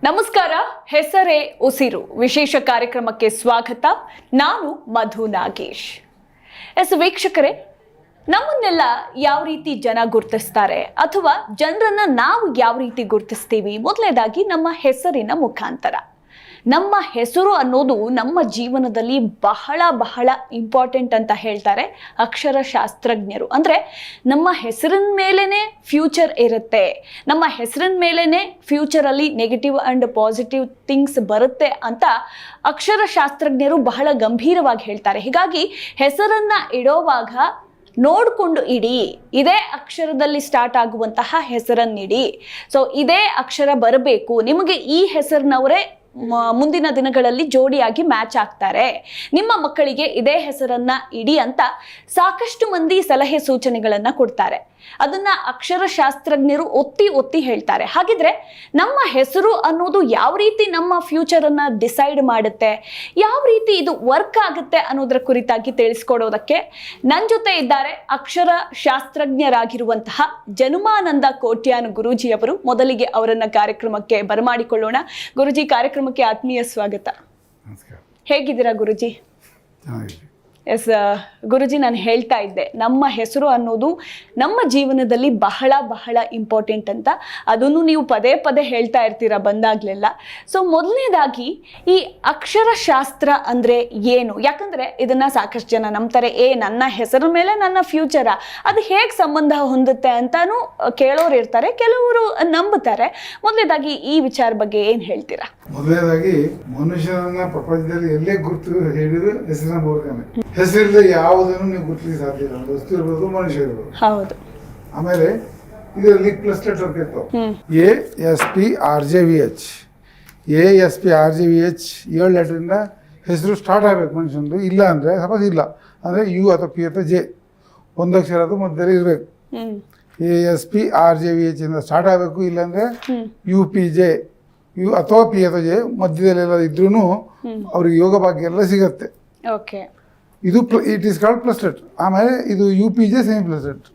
ನಮಸ್ಕಾರ. ಹೆಸರೇ ಉಸಿರು ವಿಶೇಷ ಕಾರ್ಯಕ್ರಮಕ್ಕೆ ಸ್ವಾಗತ. ನಾನು ಮಧು ನಾಗೇಶ್. ವೀಕ್ಷಕರೇ, ನಮ್ಮನ್ನೆಲ್ಲ ಯಾವ ರೀತಿ ಜನ ಗುರುತಿಸ್ತಾರೆ ಅಥವಾ ಜನರನ್ನ ನಾವು ಯಾವ ರೀತಿ ಗುರುತಿಸ್ತೀವಿ? ಮೊದಲನೇದಾಗಿ ನಮ್ಮ ಹೆಸರಿನ ಮುಖಾಂತರ. ನಮ್ಮ ಹೆಸರು ಅನ್ನೋದು ನಮ್ಮ ಜೀವನದಲ್ಲಿ ಬಹಳ ಬಹಳ ಇಂಪಾರ್ಟೆಂಟ್ ಅಂತ ಹೇಳ್ತಾರೆ ಅಕ್ಷರಶಾಸ್ತ್ರಜ್ಞರು. ಅಂದರೆ ನಮ್ಮ ಹೆಸರಿನ ಮೇಲೇ ಫ್ಯೂಚರ್ ಇರುತ್ತೆ, ನಮ್ಮ ಹೆಸರಿನ ಮೇಲೇ ಫ್ಯೂಚರಲ್ಲಿ ನೆಗೆಟಿವ್ ಆ್ಯಂಡ್ ಪಾಸಿಟಿವ್ ಥಿಂಗ್ಸ್ ಬರುತ್ತೆ ಅಂತ ಅಕ್ಷರಶಾಸ್ತ್ರಜ್ಞರು ಬಹಳ ಗಂಭೀರವಾಗಿ ಹೇಳ್ತಾರೆ. ಹೀಗಾಗಿ ಹೆಸರನ್ನು ಇಡೋವಾಗ ನೋಡಿಕೊಂಡು ಇಡಿ. ಇದೇ ಅಕ್ಷರದಲ್ಲಿ ಸ್ಟಾರ್ಟ್ ಆಗುವಂತಹ ಹೆಸರನ್ನಿಡಿ. ಸೊ ಇದೇ ಅಕ್ಷರ ಬರಬೇಕು, ನಿಮಗೆ ಈ ಹೆಸರಿನವರೇ ಮುಂದಿನ ದಿನಗಳಲ್ಲಿ ಜೋಡಿಯಾಗಿ ಮ್ಯಾಚ್ ಆಗ್ತಾರೆ, ನಿಮ್ಮ ಮಕ್ಕಳಿಗೆ ಇದೇ ಹೆಸರನ್ನ ಇಡಿ ಅಂತ ಸಾಕಷ್ಟು ಮಂದಿ ಸಲಹೆ ಸೂಚನೆಗಳನ್ನ ಕೊಡ್ತಾರೆ. ಅದನ್ನ ಅಕ್ಷರಶಾಸ್ತ್ರಜ್ಞರು ಒತ್ತಿ ಒತ್ತಿ ಹೇಳ್ತಾರೆ. ಹಾಗಿದ್ರೆ ನಮ್ಮ ಹೆಸರು ಅನ್ನೋದು ಯಾವ ರೀತಿ ನಮ್ಮ ಫ್ಯೂಚರ್ ಅನ್ನ ಡಿಸೈಡ್ ಮಾಡುತ್ತೆ, ಯಾವ ರೀತಿ ಇದು ವರ್ಕ್ ಆಗುತ್ತೆ ಅನ್ನೋದರ ಕುರಿತಾಗಿ ತಿಳಿಸ್ಕೊಡೋದಕ್ಕೆ ನನ್ನ ಜೊತೆ ಇದ್ದಾರೆ ಅಕ್ಷರಶಾಸ್ತ್ರಜ್ಞರಾಗಿರುವಂತಹ ಜನುಮಾನಂದ ಕೋಟ್ಯಾನ್ ಗುರೂಜಿಯವರು. ಮೊದಲಿಗೆ ಅವರನ್ನ ಕಾರ್ಯಕ್ರಮಕ್ಕೆ ಬರಮಾಡಿಕೊಳ್ಳೋಣ. ಗುರುಜಿ, ಕಾರ್ಯಕ್ರಮಕ್ಕೆ ಆತ್ಮೀಯ ಸ್ವಾಗತ. ಹೇಗಿದ್ದೀರಾ ಗುರುಜಿ? ಗುರುಜಿ, ನಾನು ಹೇಳ್ತಾ ಇದ್ದೆ, ನಮ್ಮ ಹೆಸರು ಅನ್ನೋದು ನಮ್ಮ ಜೀವನದಲ್ಲಿ ಬಹಳ ಬಹಳ ಇಂಪಾರ್ಟೆಂಟ್ ಅಂತ. ಅದನ್ನು ನೀವು ಪದೇ ಪದೇ ಹೇಳ್ತಾ ಇರ್ತೀರ ಬಂದಾಗ್ಲೆಲ್ಲ. ಸೊ ಮೊದಲನೇದಾಗಿ ಈ ಅಕ್ಷರಶಾಸ್ತ್ರ ಅಂದರೆ ಏನು? ಯಾಕಂದರೆ ಇದನ್ನು ಸಾಕಷ್ಟು ಜನ ನಂಬ್ತಾರೆ. ನನ್ನ ಹೆಸರ ಮೇಲೆ ನನ್ನ ಫ್ಯೂಚರ, ಅದು ಹೇಗೆ ಸಂಬಂಧ ಹೊಂದುತ್ತೆ ಅಂತಾನು ಕೇಳೋರು ಇರ್ತಾರೆ, ಕೆಲವರು ನಂಬುತ್ತಾರೆ. ಮೊದಲನೇದಾಗಿ ಈ ವಿಚಾರ ಬಗ್ಗೆ ಏನು ಹೇಳ್ತೀರಾ? ಮೊದಲನೇದಾಗಿ ಮನುಷ್ಯನನ್ನ ಪ್ರಪಂಚದಲ್ಲಿ ಎಲ್ಲೇ ಗುರುತು ಹೇಳಿದ್ರು ಹೆಸರಿನ ಮೂಲಕನೇ. ಹೆಸರಿಲ್ಲದೆ ಯಾವುದನ್ನು ನೀವು ಗುರುತಿಸಿ ಸಾಧ್ಯ ಇಲ್ಲ. ವಸ್ತು ಇರ್ಬೋದು, ಮನುಷ್ಯ ಇರ್ಬೋದು. ಹೌದು. ಆಮೇಲೆ ಇದರಲ್ಲಿ ಪ್ಲಸ್ ಲೆಟರ್ ಇರ್ತಾವೆ. ASPRJVH 7 ಲೆಟರಿಂದ ಹೆಸರು ಸ್ಟಾರ್ಟ್ ಆಗಬೇಕು ಮನುಷ್ಯಂದು. ಇಲ್ಲ ಅಂದರೆ ಸಪೋಸ್ ಇಲ್ಲ ಅಂದರೆ U ಅಥವಾ P ಅಥವಾ J ಒಂದು ಅಕ್ಷರ ಅದು ಮಧ್ಯದಲ್ಲಿ ಇರಬೇಕು. ASPRJVH ಇಂದ ಸ್ಟಾರ್ಟ್ ಆಗಬೇಕು. ಇಲ್ಲಾಂದರೆ UPJ U ಅಥವಾ P ಅಥವಾ J ಮಧ್ಯದಲ್ಲೆಲ್ಲ ಇದ್ರೂ ಅವ್ರಿಗೆ ಯೋಗ ಭಾಗ್ಯ ಎಲ್ಲ ಸಿಗತ್ತೆ. ಓಕೆ. ಇದು it is called plus letter. ಆಮೇಲೆ ಇದು UPJ ಸೆಮಿ ಪ್ಲಸ್ ಲೆಟರ್.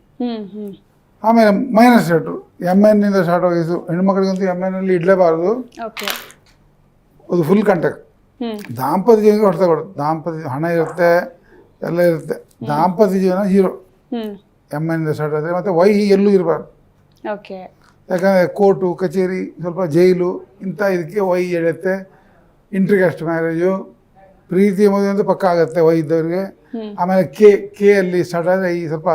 ಆಮೇಲೆ ಮೈನಸ್ ಲೆಟರ್ MN ಇಂದ ಸ್ಟಾರ್ಟ್ ಆಗಿ ಹೆಣ್ಮಕ್ಳಿಗಂತೂ MN ಅಲ್ಲಿ ಇಡಲೇಬಾರದು. ಅದು ಫುಲ್ ಕಾಂಟ್ಯಾಕ್ಟ್. ದಾಂಪತ್ಯ ಜೀವನ ಹೊಡ್ತಾ ಕೊಡೋದು. ದಾಂಪತ್ಯ ಹಣ ಇರುತ್ತೆ, ಎಲ್ಲ ಇರುತ್ತೆ. ದಾಂಪತ್ಯ ಜೀವನ 0 MN ಇಂದ ಸ್ಟಾರ್ಟ್ ಆದರೆ. ಮತ್ತು Y ಎಲ್ಲೂ ಇರಬಾರ್ದು. ಯಾಕಂದರೆ ಕೋರ್ಟು ಕಚೇರಿ, ಸ್ವಲ್ಪ ಜೈಲು ಇಂಥ ಇದಕ್ಕೆ Y ಎಳೆಯುತ್ತೆ. ಇಂಟರ್ಕ್ಯಾಸ್ಟ್ ಮ್ಯಾರೇಜು, ಪ್ರೀತಿ ಮದುವೆ ಅಂತ ಪಕ್ಕ ಆಗುತ್ತೆ Y ಇದ್ದವ್ರಿಗೆ. ಆಮೇಲೆ ಕೆ ಅಲ್ಲಿ ಸ್ಟಾರ್ಟ್ ಆದರೆ ಈ ಸ್ವಲ್ಪ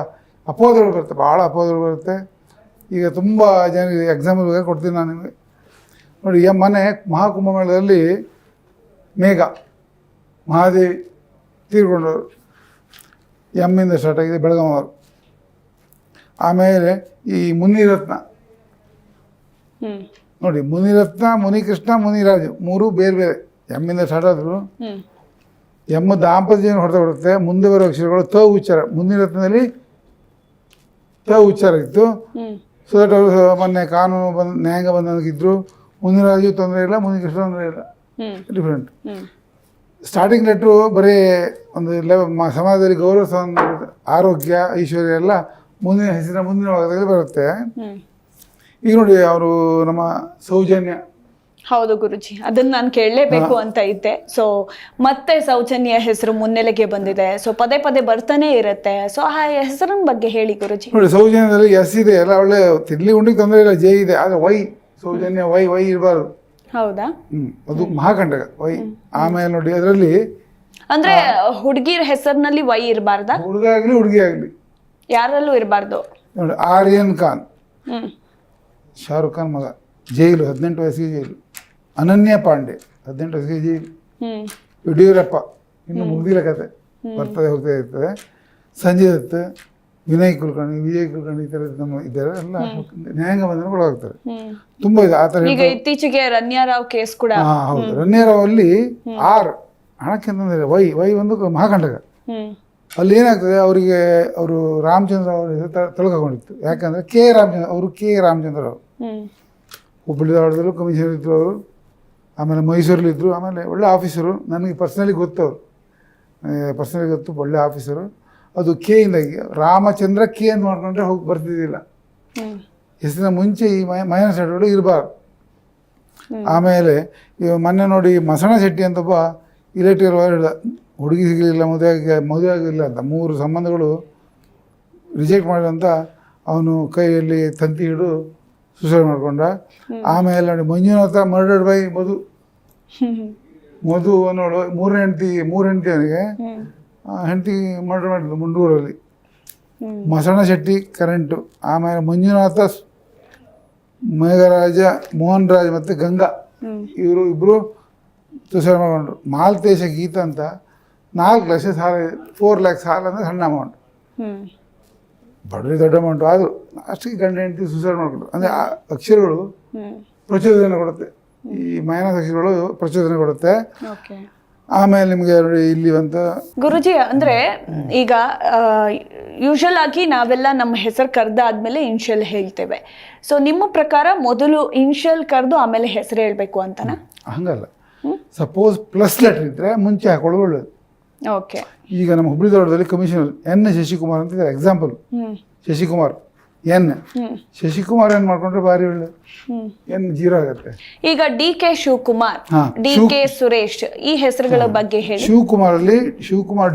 ಅಪೋದಗಳು ಬರುತ್ತೆ, ಭಾಳ ಅಪೋದಗಳು ಬರುತ್ತೆ. ಈಗ ತುಂಬ ಜನರಿಗೆ ಎಕ್ಸಾಂಪಲ್ ಕೊಡ್ತೀನಿ ನಾನು ನಿಮಗೆ. ನೋಡಿ, ಮೊನ್ನೆ ಮಹಾಕುಂಭಮೇಳದಲ್ಲಿ ಮೇಘ ಮಹಾದೇವಿ ತೀರ್ಕೊಂಡವರು M ಇಂದ ಸ್ಟಾರ್ಟ್ ಆಗಿದೆ, ಬೆಳಗಾಂ ಅವರು. ಆಮೇಲೆ ಈ ಮುನಿರತ್ನ ನೋಡಿ, ಮುನಿರತ್ನ, ಮುನಿಕೃಷ್ಣ, ಮುನಿರಾಜು 3 ಬೇರೆ ಬೇರೆ M ಇಂದ ಸ್ಟಾರ್ಟ್ ಆದರು. M ದಾಂಪತ್ಯ ಹೊಡೆತ ಬಿಡುತ್ತೆ. ಮುಂದೆ ಬರೋ ಅಕ್ಷರಗಳು ತ ಉಚ್ಚಾರ. ಮುನಿರತ್ನದಲ್ಲಿ ತ ಉಚ್ಚಾರ ಇತ್ತು. ಸೊ ದಟ್ ಅವರು ಮೊನ್ನೆ ಕಾನೂನು ನ್ಯಾಯಾಂಗ ಬಂದಿದ್ರು. ಮುನಿರಾಜು ತೊಂದರೆ ಇಲ್ಲ, ಮುನಿಕೃಷ್ಣ ತೊಂದರೆ ಇಲ್ಲ, ಡಿಫ್ರೆಂಟ್. ಸ್ಟಾರ್ಟಿಂಗ್ ಲೆಟ್ರು ಬರೀ ಒಂದು ಸಮಾಜದಲ್ಲಿ ಗೌರವ, ಆರೋಗ್ಯ, ಐಶ್ವರ್ಯ ಎಲ್ಲ ಮುಂದಿನ ಹೆಸರಿನ ಮುಂದಿನ ಭಾಗದಲ್ಲಿ ಬರುತ್ತೆ. ಈಗ ನೋಡಿ, ಅವರು ನಮ್ಮ ಸೌಜನ್ಯ. ಹೌದು ಗುರುಜಿ, ಅದನ್ನ ನಾನು ಕೇಳಲೇಬೇಕು ಅಂತ ಇದ್ದೆ. ಸೊ ಮತ್ತೆ ಸೌಜನ್ಯ ಹೆಸರು ಮುನ್ನೆಲೆಗೆ ಬಂದಿದೆ. ಸೊ ಪದೇ ಪದೇ ಬರ್ತಾನೆ ಇರುತ್ತೆ. ಸೊ ಆ ಹೆಸರಿನ ಬಗ್ಗೆ ಹೇಳಿ ಗುರುಜಿ. ನೋಡಿ, ಸೌಜನ್ಯದಲ್ಲಿ S ಇದೆ, ಎಲ್ಲ ಒಳ್ಳೆ ತಿರ್ಲಿ ಉಂಡಿಗೆ ತೊಂದರೆ ಇಲ್ಲ. J ಇದೆ, ಆದರೆ Y ಸೌಜನ್ಯ Y ಇರಬಾರ್ದು. ಹೌದಾ? ಅದು ಮಹಾಕಂಟಕ Y. ಆಮೇಲೆ ನೋಡಿ, ಅದರಲ್ಲಿ ಅಂದ್ರೆ ಹುಡುಗಿರ ಹೆಸರಿನಲ್ಲಿ Y ಇರಬಾರ್ದಾ? ಹುಡುಗ ಆಗಲಿ ಹುಡುಗಿ ಆಗಲಿ ಯಾರಲ್ಲೂ ಇರಬಾರ್ದು. ನೋಡಿ, ಆರ್ಯನ್ ಖಾನ್, ಶಾರುಖ್ ಖಾನ್ ಮಗ, ಜೈಲು, 18 ವಯಸ್ಸಿಗೆ ಜೈಲು. ಅನನ್ಯ ಪಾಂಡೆ 18 ವಯಸ್ಸಿಗೆ ಜೈಲು. ಯಡಿಯೂರಪ್ಪ ಇನ್ನು ಮುಗ್ದಿಲ್ಲ ಕತೆ, ಬರ್ತದೆ ಹೋಗ್ತಾ ಇರ್ತದೆ. ಸಂಜಯ್ ದತ್, ವಿನಯ್ ಕುಲಕರ್ಣಿ, ವಿಜಯ್ ಕುಲಕರ್ಣಿ, ಈ ಥರದ ನಮ್ಮ ಇದ್ದಾರೆ. ಎಲ್ಲ ನ್ಯಾಯಾಂಗ ಬಂಧನ ಒಳಗಾಗ್ತಾರೆ. ತುಂಬ ಇದೆ ಆ ಥರ. ಈಗ ಇತ್ತೀಚೆಗೆ ರನ್ಯಾರಾವ್ ಕೇಸ್ ಕೂಡ. ಹೌದು, ರನ್ಯಾರಾವ್ ಅಲ್ಲಿ R ಹಣಕ್ಕೆ ಅಂತಂದರೆ Y ಒಂದು ಮಹಾಕಂಟಕ. ಅಲ್ಲಿ ಏನಾಗ್ತದೆ, ಅವರಿಗೆ ಅವರು ರಾಮಚಂದ್ರ ಅವ್ರ ಹೆಸರು ತೊಳಕೊಂಡಿತ್ತು. ಯಾಕಂದರೆ ಕೆ ರಾಮಚಂದ್ರ ಅವರು ಹುಬ್ಬಳ್ಳಿ ಧಾರವಾಡದಲ್ಲೂ ಕಮಿಷನರ್ ಇದ್ದರು ಅವರು. ಆಮೇಲೆ ಮೈಸೂರಲ್ಲಿದ್ದರು. ಆಮೇಲೆ ಒಳ್ಳೆ ಆಫೀಸರು, ನನಗೆ ಪರ್ಸ್ನಲಿ ಗೊತ್ತು. ಅವರು ಪರ್ಸ್ನಲಿ ಗೊತ್ತು, ಒಳ್ಳೆ ಆಫೀಸರು. ಅದು ಕೆ ಇಂದ ರಾಮಚಂದ್ರ ಕೆ ಅಂತ ಮಾಡ್ಕೊಂಡ್ರೆ ಹೋಗಿ ಬರ್ತಿದ್ದಿಲ್ಲ. ಹೆಸರಿನ ಮುಂಚೆ ಈ ಮೈನಸ್ ಲೆಟರ್ಗಳು ಇರಬಾರ್ದು. ಆಮೇಲೆ ಇವಾಗ ಮೊನ್ನೆ ನೋಡಿ ಮಸಣ ಶೆಟ್ಟಿ ಅಂತ ಒಬ್ಬ ಇಲೆಕ್ಟ್ರಿಕಲ್ ವೈರ್ ಹಿಡ್ದ, ಹುಡುಗಿ ಸಿಗಲಿಲ್ಲ, ಮದುವೆ ಆಗಿಲ್ಲ ಅಂತ 3 ಸಂಬಂಧಗಳು ರಿಜೆಕ್ಟ್ ಮಾಡಿದಂತ ಅವನು ಕೈಯಲ್ಲಿ ತಂತಿ ಹಿಡಿದು ಸುಸೈಡ್ ಮಾಡ್ಕೊಂಡ. ಆಮೇಲೆ ನೋಡಿ ಮಂಜುನಾಥ ಮರ್ಡರ್ಡ್ ಬೈ ಮಧು ಅನ್ನೋಳು 3 ಹೆಂಡತಿ ಅವನಿಗೆ ಹೆಂಡತಿ ಮರ್ಡರ್ ಮಾಡಿದ್ರು ಮುಂಡೂರಲ್ಲಿ. ಮಸಣ ಶೆಟ್ಟಿ ಕರೆಂಟು. ಆಮೇಲೆ ಮಂಜುನಾಥ, ಮೇಘರಾಜ, ಮೋಹನ್ ರಾಜ್ ಮತ್ತು ಗಂಗಾ ಇವರು ಇಬ್ಬರು ಸುಸೈಡ್ ಮಾಡ್ಕೊಂಡ್ರು. ಮಾಲ್ತೇಶ ಗೀತ ಅಂತ 4 ಲಕ್ಷ ಸಾಲ, 4 ಲ್ಯಾಕ್ ಸಾಲ ಅಂದರೆ ಸಣ್ಣ ಅಮೌಂಟ್, ಬಡವರಿಗೆ ದೊಡ್ಡ ಅಮೌಂಟು. ಆದರೂ ಅಷ್ಟಕ್ಕೆ ಗಂಡ ಹೆಂಡತಿ ಸುಸೈಡ್ ಮಾಡ್ಕೊಂಡ್ರು. ಅಂದರೆ ಆ ಅಕ್ಷರಗಳು ಪ್ರಚೋದನೆ ಕೊಡುತ್ತೆ, ಈ ಮೈನಸ್ ಅಕ್ಷರಗಳು ಪ್ರಚೋದನೆ ಕೊಡುತ್ತೆ. ಆಮೇಲೆ ನಿಮಗೆ ನೋಡಿ ಇಲ್ಲಿ ಅಂತ ಗುರುಜಿ ಅಂದ್ರೆ ಈಗ ಯೂಶಲ್ ಆಗಿ ನಾವೆಲ್ಲ ನಮ್ಮ ಹೆಸರು ಕರೆದಾದ್ಮೇಲೆ ಇನ್ಷಿಯಲ್ ಹೇಳ್ತೇವೆ. ಸೊ ನಿಮ್ಮ ಪ್ರಕಾರ ಮೊದಲು ಇನ್ಷಿಯಲ್ ಕರೆದು ಆಮೇಲೆ ಹೆಸರು ಹೇಳ್ಬೇಕು ಅಂತನಾ? ಹಂಗಲ್ಲ, ಸಪೋಸ್ ಪ್ಲಸ್ ಲೆಟರ್ ಇದ್ರೆ ಮುಂಚೆ ಹಾಕೊಳ್ಳೋದು ಒಳ್ಳೇದು. ಓಕೆ. ಈಗ ನಮ್ಮ ಹುಬ್ಳಿ ಧಾರವಾಡದಲ್ಲಿ ಕಮಿಷನರ್ ಎನ್ ಶಶಿಕುಮಾರ್ ಅಂತ ಇದ್ದಾರೆ, ಎಕ್ಸಾಂಪಲ್ ಶಶಿಕುಮಾರ್ ಎನ್. ಶಶಿಕುಮಾರ್ ಏನ್ ಮಾಡ್ಕೊಂಡ್ರೆ ಭಾರಿ ಒಳ್ಳೆ, ಎನ್ 0 ಆಗುತ್ತೆ. ಈಗ DK ಶಿವಕುಮಾರ್, DK ಸುರೇಶ್ ಈ ಹೆಸರುಗಳ ಬಗ್ಗೆ ಹೇಳಿ. ಶಿವಕುಮಾರ್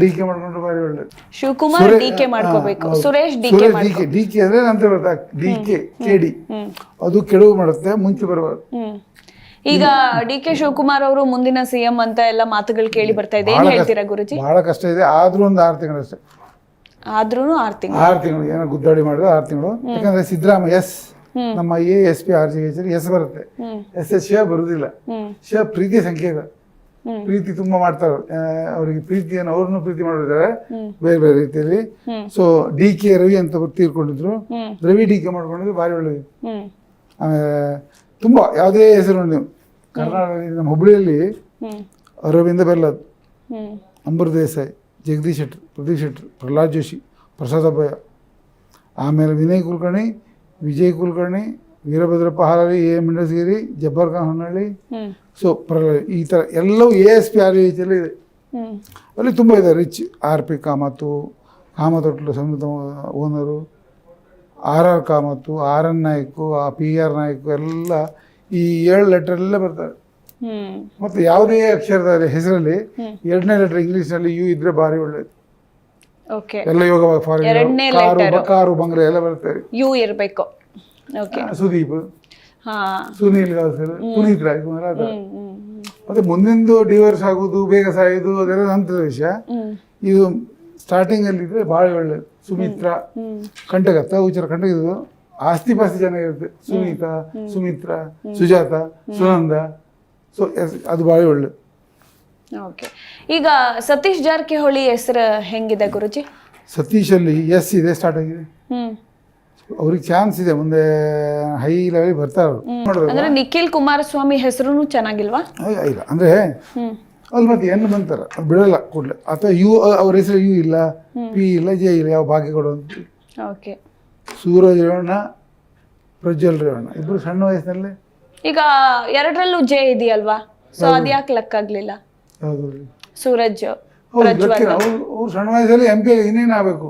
DK ಮಾಡ್ಕೊಂಡ್ರೆ ಭಾರಿ ಒಳ್ಳೆ. ಶಿವಕುಮಾರ್ DK ಮಾಡ್ಕೋಬೇಕು, ಸುರೇಶ್ DK ಅಂದ್ರೆ ನಂತರ ಬರ್ತಾ DK KD, ಅದು ಕೆಡವು ಮಾಡುತ್ತೆ, ಮುಂಚೆ ಬರಬಾರ್ದು. ಈಗ DK ಶಿವಕುಮಾರ್ ಅವರು ಮುಂದಿನ CM ಅಂತ ಎಲ್ಲ ಮಾತುಗಳು ಕೇಳಿ ಬರ್ತಾ ಇದೆ, ಏನ್ ಹೇಳ್ತೀರಾ ಗುರುಜಿ? ಬಹಳ ಕಷ್ಟ ಇದೆ, ಆದ್ರೂ ಒಂದು 6 ತಿಂಗಳು ಅಷ್ಟೇ. ಆದ್ರೂ 6 ತಿಂಗಳು, 6 ತಿಂಗಳು ಏನೋ ಗುದ್ದಾಡಿ ಮಾಡಿದ್ರೆ 6 ತಿಂಗಳು. ಯಾಕಂದ್ರೆ ಸಿದ್ದರಾಮಯ್ಯ ನಮ್ಮ ASP RGH ಎಸ್ ಬರುತ್ತೆ, SS ಬರುದಿಲ್ಲ. ಪ್ರೀತಿ ಸಂಕೇತ, ಪ್ರೀತಿ ತುಂಬಾ ಮಾಡ್ತಾರೆ ಅವರಿಗೆ, ಪ್ರೀತಿಯನ್ನು ಅವ್ರನ್ನು ಪ್ರೀತಿ ಮಾಡಿದ್ದಾರೆ ಬೇರೆ ಬೇರೆ ರೀತಿಯಲ್ಲಿ. ಸೊ DK ರವಿ ಅಂತ ತೀರ್ಕೊಂಡಿದ್ರು, ರವಿ DK ಮಾಡ್ಕೊಂಡಿದ್ರು, ಭಾರಿ ಒಳ್ಳೆಯದು. ಆಮೇಲೆ ತುಂಬಾ ಯಾವುದೇ ಹೆಸರು ನೀವು ಕರ್ನಾಟಕದಲ್ಲಿ ನಮ್ಮ ಹುಬ್ಬಳ್ಳಿಯಲ್ಲಿ ಅರವಿಂದ ಬೆಲ್ಲದ್, ಅಂಬರ್ ದೇಸಾಯಿ, ಜಗದೀಶ್ ಶೆಟ್ಟರ್, ಪ್ರದೀಪ್ ಶೆಟ್ಟರ್, ಪ್ರಹ್ಲಾದ್ ಜೋಶಿ, ಪ್ರಸಾದ್ ಅಬ್ಬಯ್ಯ, ಆಮೇಲೆ ವಿನಯ್ ಕುಲಕರ್ಣಿ, ವಿಜಯ್ ಕುಲಕರ್ಣಿ, ವೀರಭದ್ರಪ್ಪ ಹಾಲರಿ, AM ಮಿಂಡಸಗಿರಿ, ಜಬ್ಬರ್ ಖಾನ್ ಹೊನ್ನಳ್ಳಿ. ಸೊ ಈ ಥರ ಎಲ್ಲವೂ ASP RGH ಅಲ್ಲಿ ಇದೆ. ಅಲ್ಲಿ ತುಂಬ ಇದೆ, ರಿಚ್ RP ಕಾಮತ್ತು, ಕಾಮತ್ ಸಮೃದ್ಧ owner, RR ಕಾಮತ್ತು, RN Naidu, PR Naidu ಎಲ್ಲ ಈ 7 ಲೆಟರ್ ಎಲ್ಲ ಬರ್ತಾರೆ. ಮತ್ತೆ ಯಾವುದೇ ಅಕ್ಷರದ ಹೆಸರಲ್ಲಿ 2ನೇ ಲೆಟರ್ ಇಂಗ್ಲಿಷ್ನಲ್ಲಿ U ಇದ್ರೆ ಭಾರಿ ಒಳ್ಳೇದು. ಎಲ್ಲ ಯೋಗ ಕಾರು ಬಂಗ್ಲೆ ಎಲ್ಲ ಬರ್ತಾರೆ, U ಇರಬೇಕು. ಸುದೀಪ್, ಸುನೀಲ್ ಗಾವಸ್ಕರ್, ಪುನೀತ್ ರಾಜ್ಕುಮಾರ್. ಅದ ಮತ್ತೆ ಮುಂದಿಂದು ಡಿವೋರ್ಸ್ ಆಗುದು, ಬೇಗ ಸಾಯುದು, ಅದೆಲ್ಲ ನಂತರದ ವಿಷಯ. ಇದು ಸ್ಟಾರ್ಟಿಂಗ್ ಅಲ್ಲಿ ಇದ್ರೆ ಭಾಳ ಒಳ್ಳೇದು. ಸುಮಿತ್ರಾ, ಕಂಟಕತ್ತ ಉಚ್ಚರ ಕಂಟಕ, ಆಸ್ತಿ ಪಾಸ್ತಿ ಚೆನ್ನಾಗಿರುತ್ತೆ. ಸುನೀತಾ, ಸುಮಿತ್ರಾ, ಸುಜಾತ, ಸುನಂದ. ಸೊ ಅದು ಭಾಳ ಒಳ್ಳೇದು. ಓಕೆ. ಈಗ ಸತೀಶ್ ಜಾರಕಿಹೊಳಿ ಹೆಸರು ಹೆಂಗಿದೆ ಗುರುಜಿ? ಸತೀಶ್ ಅಲ್ಲಿ S ಇದೆ, ಸ್ಟಾರ್ಟ್ ಆಗಿದೆ. ಅವ್ರಿಗೆ ಚಾನ್ಸ್ ಇದೆ, ಮುಂದೆ ಹೈ ಲೆವೆಲ್ ಬರ್ತಾರೆ. ಅಂದ್ರೆ ನಿಖಿಲ್ ಕುಮಾರಸ್ವಾಮಿ ಹೆಸರು ಚೆನ್ನಾಗಿಲ್ವಾ? ಇಲ್ಲ ಅಂದ್ರೆ ಅಲ್ಲಿ ಮತ್ತೆ N ಬಂತಾರ, ಅದು ಬಿಡಲ್ಲ ಕೂಡಲೇ. ಅಥವಾ U, ಅವ್ರ ಹೆಸರು U ಇಲ್ಲ, P ಇಲ್ಲ, J ಇಲ್ಲ, ಯಾವ ಭಾಗ್ಯ ಕೊಡುವಂತ. ಓಕೆ. ಸೂರಜ್ ರೇವಣ್ಣ, ಪ್ರಜ್ವಲ್ ರೇವಣ್ಣ ಇಬ್ರು ಸಣ್ಣ ವಯಸ್ಸಿನಲ್ಲೇ. ಈಗ 2ರಲ್ಲೂ J ಇದೆಯಲ್ವಾ? ಸೊ ಅದ್ಯಾಕೆ ಲೆಕ್ಕ ಆಗ್ಲಿಲ್ಲ? ಸೂರಜ್, ಅವ್ರು ಸಣ್ಣ ವಯಸ್ಸಲ್ಲಿ MP ಇನ್ನೇನು ಆಗ್ಬೇಕು,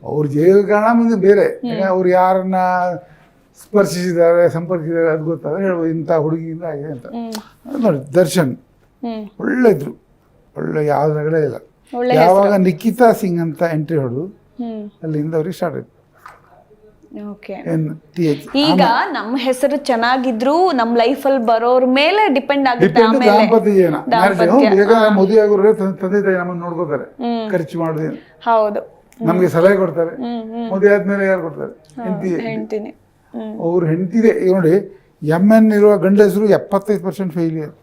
ಅವ್ರ ಜೈಲು ಕಾರಣ ಮುಂದೆ ಬೇರೆ. ಅವ್ರು ಯಾರನ್ನ ಸ್ಪರ್ಶಿಸಿದ್ದಾರೆ, ಸಂಪರ್ಕಿಸಿದ್ದಾರೆ ಅದು ಗೊತ್ತಾದ್ರೆ ಹೇಳ್ಬೋದು, ಇಂಥ ಹುಡುಗಿಯಿಂದ ಆಗಿದೆ ಅಂತ. ನೋಡಿ ದರ್ಶನ್ ಒಳ್ಳೆದ್ರು, ಒಳ್ಳೆ ಯಾವ್ದು ನಗಡೆ ಇಲ್ಲ. ಯಾವಾಗ ನಿಖಿತಾ ಸಿಂಗ್ ಅಂತ ಎಂಟ್ರಿ ಹೊಡೆದು ಅಲ್ಲಿಂದ ಅವ್ರಿಗೆ ಸ್ಟಾರ್ಟ್ ಆಯ್ತು. ಈಗ ನಮ್ಮ ಹೆಸರು ಚೆನ್ನಾಗಿದ್ರು ನಮ್ಮ ಲೈಫಲ್ಲಿ ಬರೋರ್ ಮೇಲೆ ಡಿಪೆಂಡ್ ಆಗುತ್ತೆ. ದಾಂಪತ್ಯ ಜೀವನ, ಮದುವೆ ಆಗೋರು ತಂದೆ ತಾಯಿ ನಮ್ಮನ್ನು ನೋಡ್ಕೋತಾರೆ, ಖರ್ಚು ಮಾಡೋದು. ಹೌದು, ನಮ್ಗೆ ಸಲಹೆ ಕೊಡ್ತಾರೆ. ಮದುವೆ ಆದ್ಮೇಲೆ ಯಾರು ಕೊಡ್ತಾರೆ? ಹೆಂಡ್ತಿನೇ. ಅವ್ರು ಹೆಂಡ್ತಿದೆ. ಈಗ ನೋಡಿ MN ಇರುವ ಗಂಡ ಹೆಸರು 75% ಫೇಲಿಯರ್,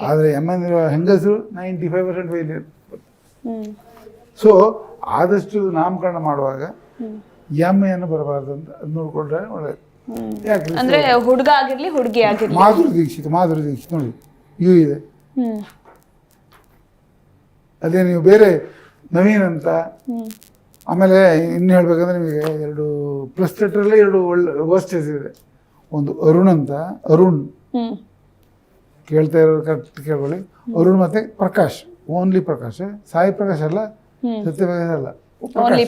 ಆದರೆ MN ಇರುವ ಹೆಂಗಸರು 95% ಫೇಲಿಯರ್. ಸೊ ಆದಷ್ಟು ನಾಮಕರಣ ಮಾಡುವಾಗ ಎಮ್ಮೆಯನ್ನು ಬರಬಾರ್ದು ಅಂತ ಅದು ನೋಡ್ಕೊಂಡ್ರೆ ಒಳ್ಳೆಯದು. ಯಾಕೆ ಅಂದ್ರೆ ಹುಡುಗ ಆಗಿರ್ಲಿ ಹುಡುಗಿ ಆಗಿರ್ಲಿ. ಮಾಧುರಿ ದೀಕ್ಷಿತ್ ನೋಡಿ U ಇದೆ. ಅದೇ ನೀವು ಬೇರೆ ನವೀನ್ ಅಂತ. ಆಮೇಲೆ ಇನ್ನು ಹೇಳ್ಬೇಕಂದ್ರೆ ನಿಮಗೆ 2 ಪ್ಲಸ್ ಲೆಟರಲ್ಲಿ 2 ಒಳ್ಳೆ ವರ್ಸ್ಟ್ ಹೆಸರಿದೆ. ಒಂದು ಅರುಣ್ ಅಂತ, ಅರುಣ್ ಕೇಳ್ತಾ ಇರೋರು ಕರೆಕ್ಟ್ ಕೇಳ್ಕೊಳ್ಳಿ. ಅರುಣ್ ಮತ್ತೆ ಪ್ರಕಾಶ್, ಓನ್ಲಿ ಪ್ರಕಾಶ್, ಸಾಯಿ ಪ್ರಕಾಶ್ ಅಲ್ಲ, ಸತ್ಯಪ್ರಕಾಶ್ ಅಲ್ಲ,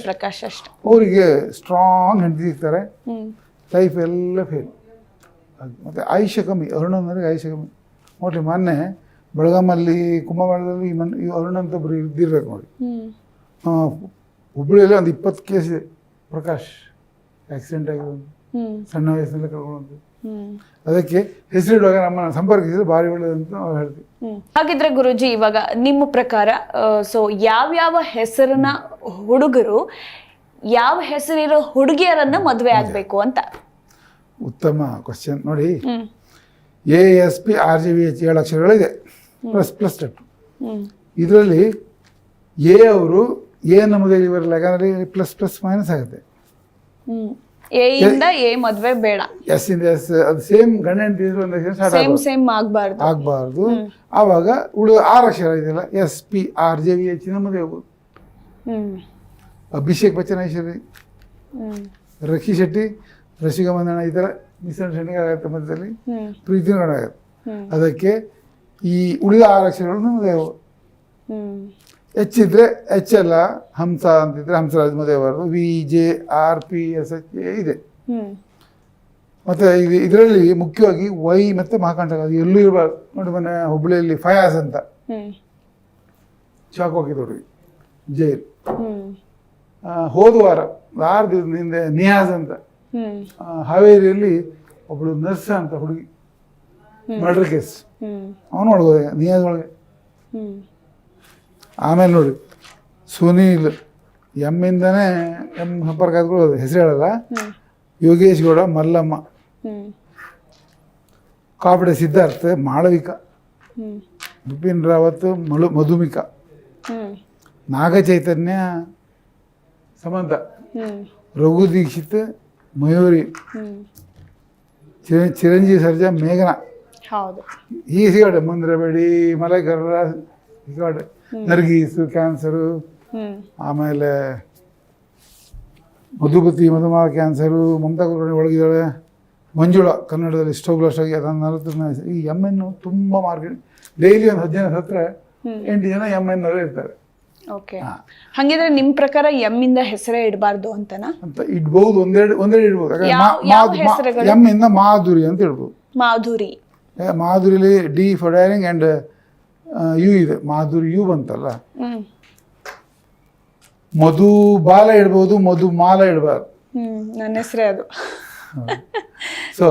ಪ್ರಕಾಶ್ ಅಷ್ಟೇ. ಅವರಿಗೆ ಸ್ಟ್ರಾಂಗ್ ಹೆಂಡತಿ ಸಿಗ್ತಾರೆ, ಲೈಫ್ ಎಲ್ಲ ಫೇಲ್. ಮತ್ತು ಆಯುಷ್ಯ ಕಮ್ಮಿ, ಅರುಣನವರಿಗೆ ಆಯುಷ್ಯ ಕಮ್ಮಿ. ನೋಡಿರಿ ಮೊನ್ನೆ ಬೆಳಗಾಮಲ್ಲಿ ಕುಂಭಮೇಳದಲ್ಲಿ ಈ ಅರುಣ ಅಂತ ಒಬ್ಬರು ಇದ್ದಿರ್ಬೇಕು ನೋಡಿ. ಹುಬ್ಬಳ್ಳಿಯಲ್ಲಿ ಒಂದು 20 ಕೇಸ್ ಇದೆ. ಪ್ರಕಾಶ್ ಆಕ್ಸಿಡೆಂಟ್ ಆಗಿರೋದು, ಸಣ್ಣ ವಯಸ್ಸಿನಲ್ಲಿ ಕಳ್ಕೊಳ್ಳೋದು. ಅದಕ್ಕೆ ಹೆಸರಿಡುವಾಗ ನಮ್ಮನ್ನು ಸಂಪರ್ಕಿಸಿದ್ರೆ ಭಾರಿ ಒಳ್ಳೆಯದಂತ ನಾವು ಹೇಳ್ತೀವಿ. ಹಾಗಿದ್ರೆ ಗುರುಜಿ, ಇವಾಗ ನಿಮ್ಮ ಪ್ರಕಾರ ಸೊ ಯಾವ್ಯಾವ ಹೆಸರಿನ ಹುಡುಗರು ಯಾವ ಹೆಸರಿರೋ ಹುಡುಗಿಯರನ್ನ ಮದುವೆ ಆಗ್ಬೇಕು ಅಂತ? ಉತ್ತಮ ಕ್ವಶನ್. ನೋಡಿ, ASP RGVH 7 ಅಕ್ಷರಗಳಿದೆ, ++. ಇದರಲ್ಲಿ ಎ ಅವರು ಎ ನಮ್ಮದಲ್ಲಿ ಬರಲ್ಲ, ಯಾಕಂದ್ರೆ ++- ಆಗುತ್ತೆ. ಎ ಇಂದ ಎ ಮದುವೆ ಬೇಡ, ಎಸ್ ಇಂದ ಎಸ್, ಅದು ಸೇಮ್ ಗಂಡ ಹೆಂಡತಿ ಸೇಮ್ ಆಗಬಾರ್ದು. ಆವಾಗ ಉಳಿದ 6 ಅಕ್ಷರ ಇದೆಯಲ್ಲ, SP RJVH ಮದುವೆ ಆಗ್ಬೋದು. ಅಭಿಷೇಕ್ ಬಚ್ಚನ್, ಐಶ್ವರ್ಯ, ರಕ್ಷಿ ಶೆಟ್ಟಿ, ರಸಿಕಾ ಮಂದಣ್ಣ, ಈ ಥರ ಮಿಸ್ಅಂಡರ್ಸ್ಟ್ಯಾಂಡಿಂಗ್ ಆಗುತ್ತೆ ಮಧ್ಯದಲ್ಲಿ, ಪ್ರೀತಿ ಆಗುತ್ತೆ. ಅದಕ್ಕೆ ಈ ಉಳಿದ 6 ಅಕ್ಷರಗಳನ್ನು ಮದುವೆ ಆಗ್ಬೋದು. H ಇದ್ರೆ H ಅಲ್ಲ, ಹಂಸ ಅಂತಿದ್ರೆ ಹಂಸರಾಜ್ ಮದುವೆ ಆಗಬಾರ್ದು. VJRPSH ಇದೆ. ಮತ್ತು ಇದರಲ್ಲಿ ಮುಖ್ಯವಾಗಿ ವೈ ಮತ್ತು ಮಹಾಕಂಟಕ ಅದು ಎಲ್ಲೂ ಇರಬಾರ್ದು. ನೋಡಿ, ಮೊನ್ನೆ ಹುಬ್ಬಳ್ಳಿಯಲ್ಲಿ ಫಯಾಜ್ ಅಂತ ಚಾಕು ಹಾಕಿದವ್ರಿ, ಜೈಲ್. ಹೋದ ವಾರ 6 ದಿನದ ಹಿಂದೆ ನಿಯಾಜ್ ಅಂತ ಹಾವೇರಿಯಲ್ಲಿ ಒಬ್ಬಳು ನರ್ಸ್ ಅಂತ ಹುಡುಗಿ ಮರ್ಡರ್ ಕೇಸ್, ಅವನು ಒಳಗೋದೆ ನಿಯಾಜ್ ಒಳಗೆ. ಆಮೇಲೆ ನೋಡಿ, ಸುನೀಲ್ ಎಮ್ಮಿಂದನೇ ಸಂಪರ್ಕ ಆದ್ಕೊಳ್ಳೋದು, ಹೆಸರು ಹೇಳಲ್ಲ. ಯೋಗೇಶ್ ಗೌಡ, ಮಲ್ಲಮ್ಮ, ಕಾಪಡೆ ಸಿದ್ಧಾರ್ಥ, ಮಾಳವಿಕಾ, ಬಿಪಿನ್ ರಾವತ್, ಮಧುಮಿಕಾ, ನಾಗ ಚೈತನ್ಯ, ಸಮಂತ, ರಘು ದೀಕ್ಷಿತ್, ಮಯೂರಿ, ಚಿರಂಜೀವಿ ಸರ್ಜಾ, ಮೇಘನಾ. ಹೀಗೆ ಸಿಗಾಡೆ, ಮುಂದ್ರಬೇಡಿ, ಮಲೈಕರ ಸಿಗಾಡೆ, ನರ್ಗೀಸು, ಕ್ಯಾನ್ಸರು. ಆಮೇಲೆ ಮಧುಪತಿ, ಮಧುಮಾ, ಕ್ಯಾನ್ಸರು. ಮಮತಾ ಕುಲಕರ್ಣಿ ಒಳಗಿದ್ದಾಳೆ. ಮಂಜುಳಾ ಕನ್ನಡದಲ್ಲಿ ಸ್ಟೋವ್ ಬ್ಲಾಸ್ಟ್ ಆಗಿ ಅದನ್ನು 40ನೇ ವಯಸ್ಸು. ಈ MN ತುಂಬ ಮಾರ್ಕೆಟ್, ಡೈಲಿ ಒಂದು 10 ಜನ ಸತ್ರ 8 ಜನ MN ಅವರೇ ಇರ್ತಾರೆ. ಓಕೆ, ಹಾಗಿದ್ರೆ ನಿಮ್ಮ ಪ್ರಕಾರ ಇಂದ ಹೆಸರೇ ಇಡಬಾರ್ದು ಅಂತನಾ? ಅಂತ ಇಡ್ಬಹುದು, ಒಂದೆರಡು ಇಡ್ಬೋದು. ಎಮ್ ಇಂದ ಮಾಧುರಿ ಅಂತ ಇಡ್ಬೋದು. ಮಾಧುರಿಲಿ D for dairying and U ಇದೆ, ಮಾಧುರಿ U ಬಂತಲ್ಲ. ಮಧುಬಾಲ ಇಡ್ಬೋದು, ಮಧುಮಾಲ ಇಡಬಾರ್ದು. ನನ್ನ ಹೆಸರೇ ಅದು. ಸೊ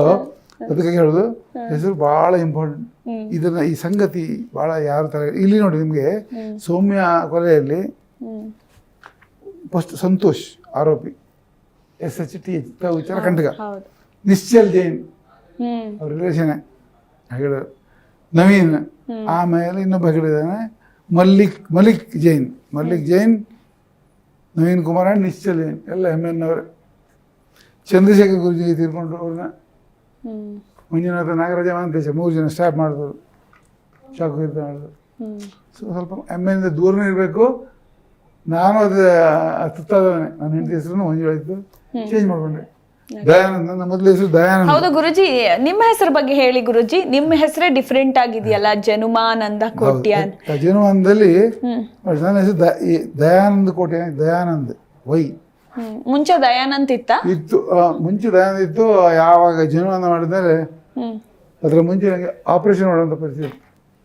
ಅದಕ್ಕೆ ಹೇಳೋದು, ಹೆಸರು ಭಾಳ ಇಂಪಾರ್ಟೆಂಟ್. ಇದನ್ನ ಈ ಸಂಗತಿ ಭಾಳ ಯಾರ ಥರ ಇಲ್ಲಿ ನೋಡಿ, ನಿಮಗೆ ಸೌಮ್ಯ ಕೊಲೆಯಲ್ಲಿ ಫಸ್ಟ್ ಸಂತೋಷ್ ಆರೋಪಿ, SHTH ವಿಚಾರ ಕಂಟಕ. ನಿಶ್ಚಲ್ ಜೈನ್ ಅವ್ರ ರಿಲೇಷನ್ ಹೇಳೋದು, ನವೀನ್. ಆಮೇಲೆ ಇನ್ನೊಬ್ಬ ಹೇಳಿದಾನೆ ಮಲಿಕ್ ಜೈನ್, ನವೀನ್ ಕುಮಾರ್ ಅಂಡ್ ನಿಶ್ಚಲ್ ಜೈನ್, ಎಲ್ಲ MN ಅವರೇ. ಚಂದ್ರಶೇಖರ್ ಗುರುಜಿ ತೀರ್ಕೊಂಡ್ರು, ಅವ್ರನ್ನ ಮಂಜುನಾಥ, ನಾಗರಾಜ, ಮಾಂತೇಶ 3 ಜನ ಸ್ಟಾಪ್ ಮಾಡಿದ್ರು, ಚಾಕು ಮಾಡಿದ್ರು. ಸೊ ಸ್ವಲ್ಪ MN ದೂರನೇ ಇರಬೇಕು. ನಾನು ಅದು ತುತ್ತಾದವನೇ. ನನ್ನ ಹೆಂಡತಿ ಹೆಸರು ಮಂಜುಳಾ ಇತ್ತು, ಚೇಂಜ್ ಮಾಡ್ಕೊಂಡೆ, ದಯಾನಂದ್. ನನ್ನ ಮೊದಲ ಹೆಸರು ದಯಾನಂದ್. ಹೌದು ಗುರುಜಿ, ನಿಮ್ಮ ಹೆಸರು ಬಗ್ಗೆ ಹೇಳಿ ಗುರುಜಿ. ನಿಮ್ಮ ಹೆಸರೇ ಡಿಫ್ರೆಂಟ್ ಆಗಿದೆಯಲ್ಲ, ಜನುಮಾನಂದ ಕೋಟ್ಯ. ಜನುಮಾನದಲ್ಲಿ ನನ್ನ ಹೆಸರು ದಯಾನಂದ ಕೋಟ್ಯ, ದಯಾನಂದ್ ವೈ. ಮುಂಚೆ ದಯಾನಂದ್ ಇತ್ತು, ಮುಂಚೆ ದಯಾನಂದ್ ಇತ್ತು. ಯಾವಾಗ ಜನುಮಾನ ಮಾಡಿದ್ರೆ ಅದರ ಮುಂಚೆ ನನಗೆ ಆಪರೇಷನ್ ಮಾಡುವಂಥ ಪರಿಸ್ಥಿತಿ,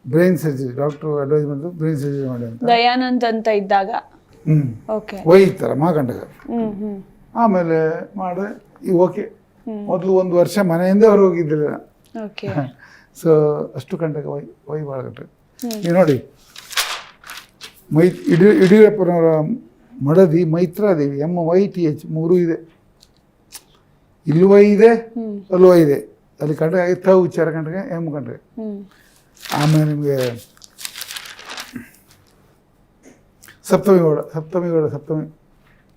ಬ್ರೈನ್ ಸರ್ಜರಿ, ಡಾಕ್ಟರ್ ಅಡ್ವೈಸ್ ಮಾಡಿದ್ರು, ಬ್ರೈನ್ ಸರ್ಜರಿ ಮಾಡಿ ಅಂತ ದಯಾನಂದ್ ಅಂತ ಇದ್ದಾಗ ವೈ ಇತ್ತರ ಮಹಾಕಂಟಕ. ಆಮೇಲೆ ಮಾಡಿದೆ, ಈಗ ಓಕೆ. ಮೊದಲು 1 ವರ್ಷ ಮನೆಯಿಂದ ಹೊರ ಹೋಗಿದ್ದಿಲ್ಲ. ಸೊ ಅಷ್ಟು ಕಂಟಕ ವೈ ಭಾಳ ಕಂಟಕ. ನೀವು ನೋಡಿ, ಯಡಿಯೂರಪ್ಪನವರ ಮಡದಿ ಮೈತ್ರಾದೇವಿ, MYTH 3 ಇದೆ. ಇಲ್ಲಿ ವೈ ಇದೆ, ಅಲ್ಲಿ ವೈ ಇದೆ. ಅಲ್ಲಿ ಕಂಟಕ ಆಗಿ ತ ಉಚ್ಚಾರ ಕಂಟಕ, M ಕಂಟಕ. ಆಮೇಲೆ ನಿಮಗೆ ಸಪ್ತಮಿ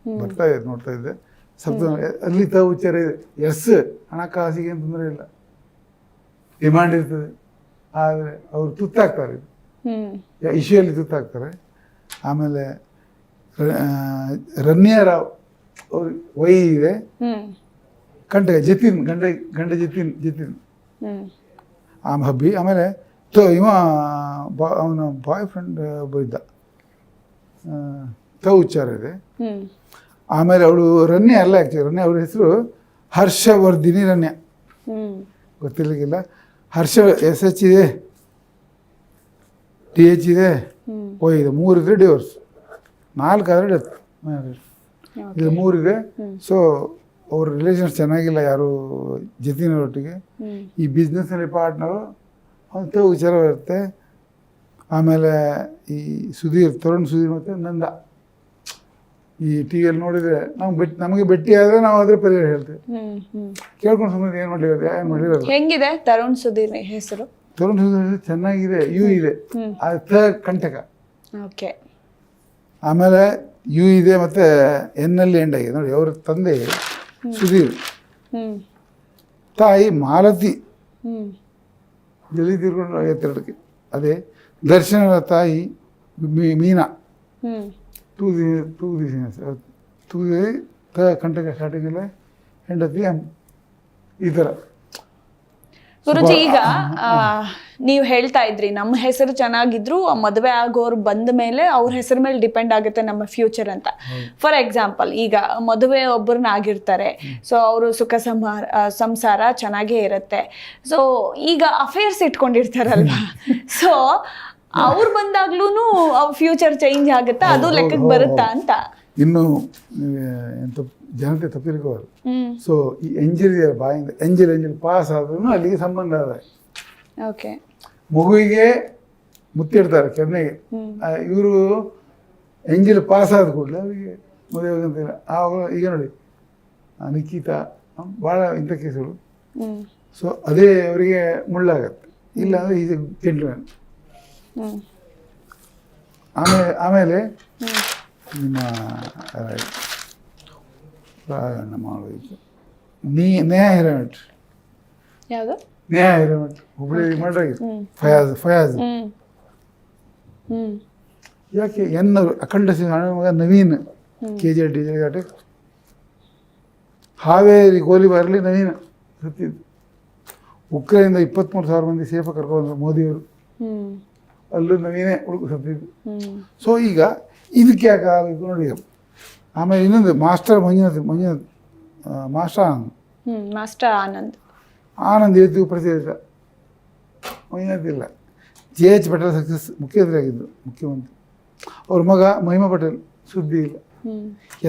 ಬರ್ತಾ ಇದೆ, ನೋಡ್ತಾ ಇದ್ದೆ. ಸಪ್ತಮಿ ಅಲ್ಲಿ ತ ಉಚ್ಚಾರ ಇದೆ. ಎಸ್ ಹಣಕಾಸಿಗೆ ಏನು ತೊಂದರೆ ಇಲ್ಲ, ಡಿಮಾಂಡ್ ಇರ್ತದೆ. ಆದರೆ ಅವರು ತುತ್ತಾಗ್ತಾರೆ, ಇಶ್ಯೂಯಲ್ಲಿ ತುತ್ತಾಗ್ತಾರೆ. ಆಮೇಲೆ ರನ್ಯಾರಾವ್ ಅವ್ರು ವೈ ಇದೆ, ಕಂಟಕ. ಜತಿನ್, ಗಂಡ ಜತಿನ್ ಹಬ್ಬಿ. ಆಮೇಲೆ ಅವನ ಬಾಯ್ ಫ್ರೆಂಡ್ ಒಬ್ಬ ಇದ್ದ, ತ ಉಚ್ಚಾರ ಇದೆ. ಆಮೇಲೆ ಅವಳು ರನ್ಯ ಅಲ್ಲ, ಆ್ಯಕ್ಚುಲಿ ರನ್ಯ ಅವ್ರ ಹೆಸರು ಹರ್ಷವರ್ಧಿನಿ ರನ್ಯ. ಗೊತ್ತಿರಲಿಕ್ಕಿಲ್ಲ. ಹರ್ಷ SH ಇದೆ, TH ಇದೆ, O ಇದೆ, 3 ಇದ್ರೆ ಡಿವೋರ್ಸ್, 4 ಆದರೆ ಡೆತ್. ಇದು 3 ಇದೆ. ಸೊ ಅವ್ರ ರಿಲೇಷನ್ಸ್ ಚೆನ್ನಾಗಿಲ್ಲ ಯಾರು ಜತಿನವರೊಟ್ಟಿಗೆ. ಈ ಬಿಸ್ನೆಸ್ನಲ್ಲಿ ಪಾರ್ಟ್ನರು ಅಂತ ವಿಚಾರ ಬರುತ್ತೆ. ಆಮೇಲೆ ಈ ತರುಣ್ ಸುಧೀರ್ ಮತ್ತು ನಂದ ಈ ಟಿ ವಿಯಲ್ಲಿ ನೋಡಿದರೆ ನಮಗೆ ಭೇಟಿ ಆದರೆ ನಾವು ಅದ್ರ ಪರಿಹಾರ ಹೇಳ್ತೇವೆ. ಕೇಳ್ಕೊಂಡು ಸುಮ್ಮನೆ ಏನು ಮಾಡಿರೋದು. ಹೆಂಗಿದೆ ತರುಣ್ ಸುಧೀರ್ ಹೆಸರು? ತರುಣ್ ಸುಧೀರ್ ಚೆನ್ನಾಗಿದೆ, ಯು ಇದೆ, ಕಂಟಕ. ಓಕೆ. ಆಮೇಲೆ ಯು ಇದೆ ಮತ್ತು ಎನ್ನಲ್ಲಿ ಎಂಡ್ ಆಗಿದೆ ನೋಡಿ. ಅವ್ರ ತಂದೆ ಸುಧೀರ್, ತಾಯಿ ಮಾಲತಿ, ಜಲ್ದಿ ತೀರ್ಕೊಂಡು 52ಕ್ಕೆ. ಅದೇ ದರ್ಶನದ ತಾಯಿ ಮೀನಾ, ತೂದಿ ಕಂಟಕ ಸ್ಟಾರ್ಟಿಂಗಲ್ಲೇ ಹೆಂಡತಿ ಈ ಥರ. ಗುರುಜಿ, ಈಗ ನೀವು ಹೇಳ್ತಾ ಇದ್ರಿ ನಮ್ಮ ಹೆಸರು ಚೆನ್ನಾಗಿದ್ರು ಮದುವೆ ಆಗೋರು ಬಂದ ಮೇಲೆ ಅವ್ರ ಹೆಸರು ಮೇಲೆ ಡಿಪೆಂಡ್ ಆಗುತ್ತೆ ನಮ್ಮ ಫ್ಯೂಚರ್ ಅಂತ. ಫಾರ್ ಎಕ್ಸಾಂಪಲ್, ಈಗ ಮದುವೆ ಒಬ್ಬರನ್ನ ಆಗಿರ್ತಾರೆ, ಸೊ ಅವರು ಸುಖ ಸಂಸಾರ ಚೆನ್ನಾಗೇ ಇರುತ್ತೆ. ಸೊ ಈಗ ಅಫೇರ್ಸ್ ಇಟ್ಕೊಂಡಿರ್ತಾರಲ್ವಾ, ಸೊ ಅವ್ರು ಬಂದಾಗ್ಲೂ ಅವ್ರ ಫ್ಯೂಚರ್ ಚೇಂಜ್ ಆಗುತ್ತಾ, ಅದು ಲೆಕ್ಕಕ್ಕೆ ಬರುತ್ತಾ ಅಂತ. ಇನ್ನು ಎಂತ ಜನತೆ ತಪ್ಪಿರ್ಕೋರು. ಸೊ ಈ ಎಂಜಲ್ ಇದೆಯಲ್ಲ, ಬಾಯಿಂದ ಎಂಜಲ್ ಪಾಸ್ ಆದ್ರೂ ಅಲ್ಲಿಗೆ ಸಂಬಂಧ ಅದ. ಓಕೆ. ಮಗುವಿಗೆ ಮುತ್ತಿಡ್ತಾರೆ ಕೆನ್ನೆಗೆ, ಇವರು ಎಂಜಲ್ ಪಾಸ್ ಆದ ಕೂಡಲೇ ಅವರಿಗೆ ಮದುವೆ ಹೋಗಂತಿಲ್ಲ. ಆವಾಗ ಈಗ ನೋಡಿ ನಿಖಿತಾ ಭಾಳ ಇಂಥ ಕೇಸುಗಳು. ಸೊ ಅದೇ ಅವರಿಗೆ ಮುಳ್ಳಾಗತ್ತೆ. ಇಲ್ಲ ಅಂದರೆ ಈಸ್ ಎ ಜೆಂಟ್ಲ್ಮ್ಯಾನ್. ಆಮೇಲೆ ನಿಮ್ಮ ಮಾಡಬೇಕು ನೇಹಾ ಹಿರೇಮಠ್. ಯಾವುದು? ನೇಹಾ ಹಿರೇಮಠ್ ಹುಬ್ಬಳ್ಳಿ ಮಾಡ್ರಾಗಿತ್ತು. ಫಯಾಜ್ ಯಾಕೆ ಎನ್ನವರು ಅಖಂಡ ಸಿಂಗ್ ಹಣ ಮಗ ನವೀನ್ KJ ಘಾಟಿ. ಹಾವೇರಿ ಗೋಲಿಬಾರಲ್ಲಿ ನವೀನ್ ಸತ್ತಿದ್ದು. ಉಕ್ರೇನಿಂದ 23,000 ಮಂದಿ ಸೇಫ ಕರ್ಕೊಂಡು ಮೋದಿಯವರು, ಅಲ್ಲೂ ನವೀನೇ ಸತ್ತಿದ್ದು. ಸೊ ಈಗ ಇದಕ್ಕೆ ಯಾಕೆ ಆಗಬೇಕು ನೋಡಿ. ಆಮೇಲೆ ಇನ್ನೊಂದು ಮಾಸ್ಟರ್ ಮಂಜುನಾಥ್ ಮಾಸ್ಟರ್ ಆನಂದ್ ಇವತ್ತಿಗೂ ಪ್ರತಿನಿಧಿತ. ಮಂಜುನಾಥ್ ಇಲ್ಲ. JH ಪಟೇಲ್ ಸಕ್ಸಸ್ ಮುಖ್ಯಮಂತ್ರಿ ಆಗಿದ್ದು, ಮುಖ್ಯಮಂತ್ರಿ. ಅವ್ರ ಮಗ ಮಹಿಮಾ ಪಟೇಲ್ ಸುದ್ದಿ ಇಲ್ಲ.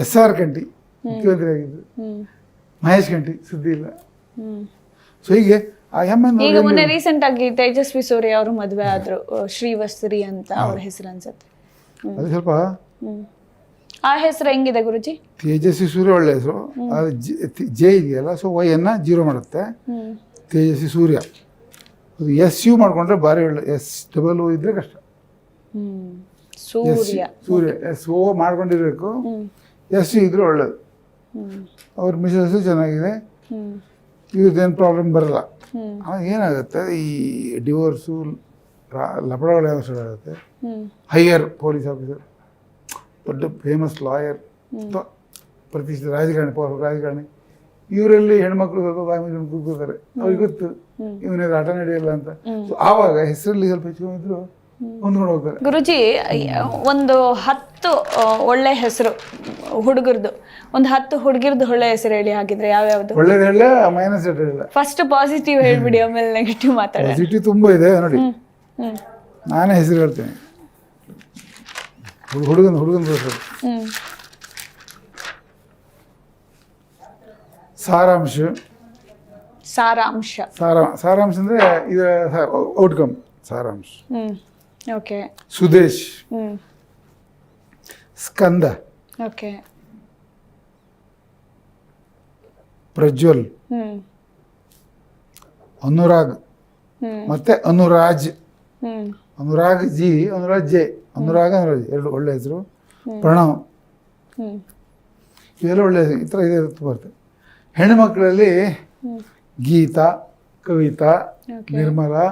SR ಕಂಠಿ ಮುಖ್ಯಮಂತ್ರಿ ಆಗಿದ್ದು, ಮಹೇಶ್ ಕಂಠಿ ಸುದ್ದಿ ಇಲ್ಲ. ಸೊ ಹೀಗೆ ಈಗ ಮೊನ್ನೆ ರೀಸೆಂಟ್ ಆಗಿ ತೇಜಸ್ವಿ ಸೂರ್ಯ ಅವರು ಮದುವೆ ಆದ್ರು, ಶ್ರೀವಸ್ತ್ರಿ ಅಂತ ಅವ್ರ ಹೆಸರು ಅನ್ಸುತ್ತೆ. ಅದು ಸ್ವಲ್ಪ ಆ ಹೆಸರು ಹೆಂಗಿದೆ ಗುರುಜಿ? ತೇಜಸ್ವಿ ಸೂರ್ಯ ಒಳ್ಳೆ ಹೆಸರು. ಅದು ಜೆ ಇದೆಯಲ್ಲ, ಸೊ ವೈಯನ್ನು 0 ಮಾಡುತ್ತೆ. ತೇಜಸ್ವಿ ಸೂರ್ಯ. ಅದು SU ಮಾಡ್ಕೊಂಡ್ರೆ ಭಾರಿ ಒಳ್ಳೆ. SOO ಇದ್ರೆ ಕಷ್ಟ. ಸೂರ್ಯ SO ಮಾಡ್ಕೊಂಡಿರ್ಬೇಕು. SU ಇದ್ರೆ ಒಳ್ಳೇದು. ಅವ್ರ ಮಿಸಸ್ ಚೆನ್ನಾಗಿದೆ, ಇವ್ರದ್ದೇನು ಪ್ರಾಬ್ಲಮ್ ಬರಲ್ಲ. ಆಮೇಲೆ ಏನಾಗುತ್ತೆ, ಈ ಡಿವೋರ್ಸು ಲಪಡಗಳು ಯಾವ ಸ್ಟಾರ್ಟ್ ಆಗುತ್ತೆ. ಹೈಯರ್ ಪೊಲೀಸ್ ಆಫೀಸರ್, ದೊಡ್ಡ ಫೇಮಸ್ ಲಾಯರ್, ಪ್ರತಿಷ್ಠಿತ ರಾಜಕಾರಣಿ, ಇವರಲ್ಲಿ ಹೆಣ್ಮಕ್ಳು ಸ್ವಲ್ಪ ಬಾಯಿ ಮುಚ್ಕೊಂಡು ಕೂತ್ಕೋತಾರೆ. ಅವ್ರಿಗೆ ಗೊತ್ತು ಇವನೇದು ಆಟ ನಡೆಯಲ್ಲ ಅಂತ. ಸೊ ಆವಾಗ ಹೆಸರಲ್ಲಿ ಸ್ವಲ್ಪ ಹೆಚ್ಚಿದ್ರು ಹೊಂದ್ಕೊಂಡು ಹೋಗ್ತಾರೆ. ಗುರುಜಿ, ಒಂದು 10 ಒಳ್ಳೆ ಹೆಸರು ಹುಡುಗರದು, ಒಂದು 10 ಹುಡುಗಿರ್ದು ಒಳ್ಳೆ ಹೆಸರು ಹೇಳಿ. ಹಾಗಿದ್ರೆ ಯಾವ್ಯಾವ್ದು? ಒಳ್ಳೇದು ಹೇಳ, ಮೈನಸ್ ಹೇಳ. ಫಸ್ಟ್ ಪಾಸಿಟಿವ್ ಹೇಳ್ಬಿಡಿ, ಆಮೇಲೆ ನೆಗೆಟಿವ್ ಮಾತಾಡ. ಪಾಸಿಟಿವ್ ತುಂಬ ಇದೆ ನೋಡಿ. ನಾನೇ ಹೆಸರು ಹೇಳ್ತೇನೆ. ಹುಡುಗನ ಹೆಸರು ಸಾರಾಂಶ ಅಂದ್ರೆ ಇದು ಔಟ್ಕಮ್. ಸಾರಾಂಶ. ಓಕೆ. ಸುದೇಶ್, ಸ್ಕಂದ, ಓಕೆ, ಪ್ರಜ್ವಲ್, ಅನುರಾಗ್, ಮತ್ತೆ ಅನುರಾಜ್, ಅನುರಾಗ್ ಜಿ, ಅನುರಾಜ್ ಜೆ, ಅನುರಾಗ್ 2 ಒಳ್ಳೆ ಹೆಸರು. ಪ್ರಣವ್, ಇವೆಲ್ಲ ಒಳ್ಳೆ ಹೆಸರು. ಈ ಥರ ಇದೆ ಬರ್ತದೆ. ಹೆಣ್ಣುಮಕ್ಕಳಲ್ಲಿ ಗೀತಾ, ಕವಿತಾ, ನಿರ್ಮಲಾ,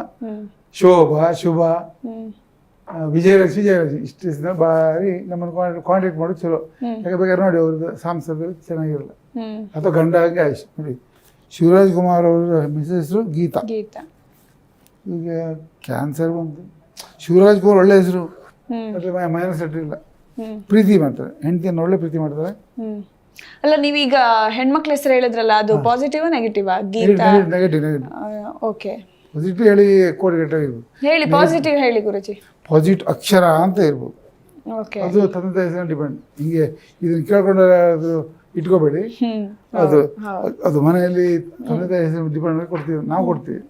ಶೋಭಾ, ಶುಭ, ವಿಜಯಲಕ್ಷ್ಮಿ ಇಷ್ಟು ದಿವಸ ಭಾರಿ ನಮ್ಮನ್ನು ಕಾಂಟ್ಯಾಕ್ಟ್ ಮಾಡೋದು ಚಲೋ. ಯಾಕೆ ಬೇಕಾದ್ರೆ ನೋಡಿ ಅವ್ರದ್ದು ಸಾಂಸದಲ್ಲಿ ಚೆನ್ನಾಗಿರಲ್ಲ, ಅಥವಾ ಗಂಡ ಆಗಿ ಆಯ್ತು ನೋಡಿ. ಶಿವರಾಜ್ ಕುಮಾರ್ ಅವ್ರ ಮಿಸಸ್ ಹೆಸರು ಗೀತಾ. ಈಗ ಕ್ಯಾನ್ಸರ್ ಬಂತು. ಶಿವರಾಜ್ ಕುಮಾರ್ ಒಳ್ಳೆ ಹೆಸರು, ಮೈನಸ್ ಇಲ್ಲ. ಪ್ರೀತಿ ಮಾಡ್ತಾರೆ, ಹೆಂಡತಿಯನ್ನು ಒಳ್ಳೆ ಪ್ರೀತಿ ಮಾಡ್ತಾರೆ. ಅಲ್ಲ ನೀವೀಗ ಹೆಣ್ಮಕ್ಳ ಹೆಸರು ಹೇಳಿದ್ರಲ್ಲ ಅದು positive negative Geeta negative okay positive ಹೇಳಿ ಕೋಟಿಗಟ್ಟಲೆ ಇರ್ಬೋದು. ಹೇಳಿ ಪಾಸಿಟಿವ್ ಹೇಳಿ ಗುರುಜಿ. ಪಾಸಿಟಿವ್ ಅಕ್ಷರ ಅಂತ ಇರ್ಬೋದು. ಓಕೆ ಅದು ತಂದೆ ತಾಯಿ ಹೆಸರು ಡಿಪೆಂಡ್. ಹಿಂಗೆ ಇದನ್ನ ಕೇಳ್ಕೊಂಡ್ರೆ ಅದು ಇಟ್ಕೋಬೇಡಿ. ಅದು ಅದು ಮನೆಯಲ್ಲಿ ತಂದೆ ತಾಯಿ ಹೆಸರು ಡಿಪೆಂಡ್ ಕೊಡ್ತೀವಿ, ನಾವು ಕೊಡ್ತೀವಿ.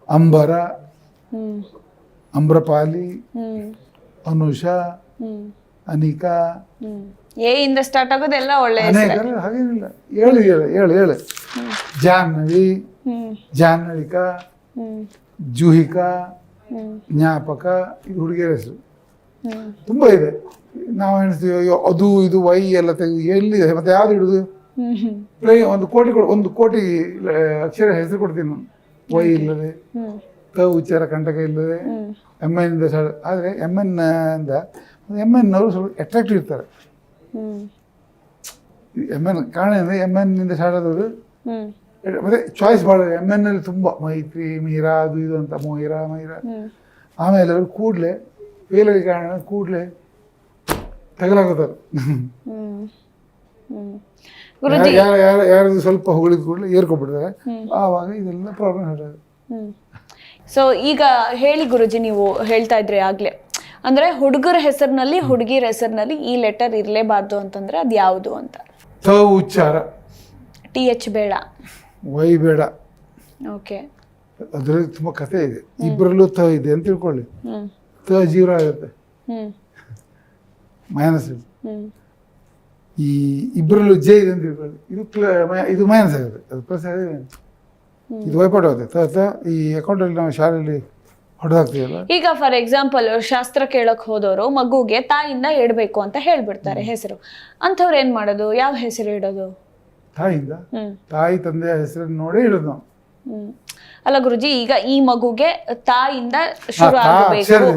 ಅಂಬರ, ಅಮ್ರಪಾಲಿ, ಅನುಷಾ, ಅನಿಕಾ, ಎ ಇಂದ ಸ್ಟಾರ್ಟ್ ಆಗೋದೆಲ್ಲ ಒಳ್ಳೆ ಅನೇಕರು ಹಾಗೇನಿಲ್ಲ. ಹೇಳು ಹೇಳು ಹೇಳು ಹೇಳು. ಜಾಹ್ನವಿ, ಜಾಹ್ನವಿಕಾ, ಜೂಹಿಕಾ, ಜ್ಞಾಪಕ, ಇದು ಹುಡುಗಿಯರ ಹೆಸರು. ತುಂಬ ಇದೆ. ನಾವು ಎಣಿಸ್ತೀವಿ ಅಯ್ಯೋ ಅದು ಇದು ವೈ ಎಲ್ಲ ತೆಗೆದು ಎಲ್ಲಿದೆ ಮತ್ತೆ ಯಾವ್ದು ಇಡುದು. ಒಂದು ಕೋಟಿ ಅಕ್ಷರ ಹೆಸರು ಕೊಡ್ತೀನಿ ನಾನು. ವೈ ಇಲ್ಲದೆ, ಕ ಉಚ್ಚಾರ ಕಂಟಕ ಇಲ್ಲದೆ, ಎಮ್ ಎನ್ ಇಂದ ಆದರೆ ಎಮ್ ಎನ್ ಅವರು ಸ್ವಲ್ಪ ಅಟ್ರಾಕ್ಟಿವ್ ಇರ್ತಾರೆ. ಎಮ್ ಎನ್ ಕಾರಣ ಅಂದರೆ ಎಮ್ ಎನ್ ಇಂದ ಸ್ಟಾರ್ಟ್ ಆದವರು ಮತ್ತೆ ಚಾಯ್ಸ್ ಭಾಳ. ಎಮ್ ಎನ್ ಅಲ್ಲಿ ತುಂಬ ಮೈತ್ರಿ, ಮೀರಾ, ಅದು ಇದು ಅಂತ ಮೊಹಿರಾ, ಮೈರಾ. ಆಮೇಲೆ ಅವರು ಕೂಡಲೇ ಬೇಲಗೆ ಕಾರಣ ಕೂಡಲೇ ತಗಲಾಗೋತಾರೆ. ಯಾರಾದ್ರೂ ಸ್ವಲ್ಪ ಹೊಗಳಿದ ಕೂಡಲೇ ಏರ್ಕೊಬಿಡ್ತಾರೆ. ಆವಾಗ ಇದೆಲ್ಲ ಪ್ರಾಬ್ಲಮ್ ಆಗೋದು. ಸೊ ಈಗ ಹೇಳಿ ಗುರುಜಿ, ನೀವು ಹೇಳ್ತಾ ಇದ್ರಿ ಆಗ್ಲೇ, ಅಂದ್ರೆ ಹುಡುಗರ ಹೆಸರಿನಲ್ಲಿ ಹುಡುಗಿರ ಹೆಸರಿನಲ್ಲಿ ಈ ಲೆಟರ್ ಇರಲೇಬಾರ್ದು ಅಂತಂದ್ರೆ ಅದು ಯಾವುದು ಅಂತ. ತ ಉಚ್ಚಾರ, TH ಬೇಡ, ವೈ ಬೇಡ. ಓಕೆ, ಅದರಲ್ಲಿ ತುಂಬ ಕಥೆ ಇದೆ. ಇಬ್ಬರಲ್ಲೂ ತ ಇದೆ ಅಂತ ತಿಳ್ಕೊಳ್ಳಿ. ತ 0 ಆಗುತ್ತೆ, ಮೈನಸ್ ಇದೆ. ಈ ಇಬ್ಬರಲ್ಲೂ ಜೆ ಇದೆ ಅಂತ ತಿಳ್ಕೊಳ್ಳಿ, ಇದು ಮೈನಸ್ ಆಗುತ್ತೆ, ಅದು ಪ್ಲಸ್ ಆಗಿದೆ, ಇದು ವೈಪಾಟ್ ಆಗುತ್ತೆ. ಈ ಅಕೌಂಟಲ್ಲಿ ನಾವು ಶಾಲೆಯಲ್ಲಿ ಹೊಡೆದಾಗ್ತೀವಲ್ಲ. ಈಗ ಫಾರ್ ಎಕ್ಸಾಂಪಲ್ ಶಾಸ್ತ್ರ ಕೇಳಕ್ ಹೋದವರು ಮಗುಗೆ ತಾಯಿಯಿಂದ ಇಡಬೇಕು ಅಂತ ಹೇಳ್ಬಿಡ್ತಾರೆ ಹೆಸರು. ಅಂಥವ್ರು ಏನ್ ಮಾಡೋದು? ಯಾವ ಹೆಸರು ಇಡೋದು? ತಾಯಿಯಿಂದ, ತಾಯಿ ತಂದೆಯ ಹೆಸರನ್ನು ನೋಡಿ ಇಡೋದು ನಾವು. ಅಲ್ಲ ಗುರುಜಿ, ಈಗ ಈ ಮಗುಗೆ ತಾಯಿಯಿಂದ ಶುರು ಆಗಬೇಕು,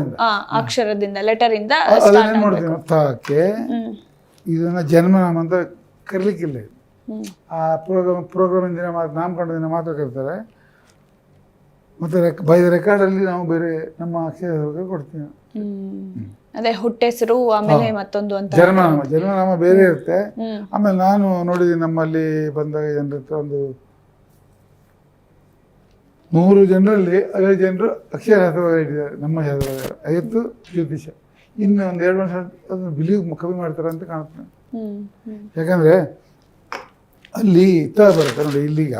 ಅಕ್ಷರದಿಂದ, ಲೆಟರ್ ಇಂದ ಅದನ್ನೇನ್ ಮಾಡ್ತೀವಿ ತಾಕೆ. ಇದನ್ನ ಜನ್ಮನಾಮ ಅಂತ ಕರ್ಲಿಕ್ಕಿಲ್ಲ. ಆ ಪ್ರೋಗ್ರಾಮ್ ದಿನ ಮಾತ್ರ, ನಾಮಕರಣ ದಿನ ಮಾತ್ರ ಕರೀತಾರೆ. ಮತ್ತೆ ಬೈ ರೆಕಾರ್ಡಲ್ಲಿ ನಾವು ಬೇರೆ ನಮ್ಮ ಅಕ್ಷರ ಕೊಡ್ತೀವಿ. ಅದೇ ಹುಟ್ಟೆಸರು, ಆಮೇಲೆ ಮತ್ತೊಂದು ಅಂತ ಜನ್ಮನಾಮ ಬೇರೆ ಇರುತ್ತೆ. ಆಮೇಲೆ ನಾನು ನೋಡಿದ್ದೀನಿ ನಮ್ಮಲ್ಲಿ ಬಂದಾಗ ಜನರ ಹತ್ರ ಒಂದು 100 ಜನರಲ್ಲಿ 50 ಜನರು ಅಕ್ಷರ ಶಾಸ್ತ್ರ ಇಟ್ಟಿದ್ದಾರೆ. ನಮ್ಮ ಶಾಸ್ತ್ರ 50 ಜ್ಯೋತಿಷ. ಇನ್ನು ಒಂದು 2 ವರ್ಷ ಅದನ್ನು ಬಿಲೀವ್ ಕಮ್ಮಿ ಮಾಡ್ತಾರೆ ಅಂತ ಕಾಣುತ್ತೆ. ಯಾಕಂದರೆ ಅಲ್ಲಿ ತ ಬರುತ್ತೆ ನೋಡಿ. ಇಲ್ಲಿಗ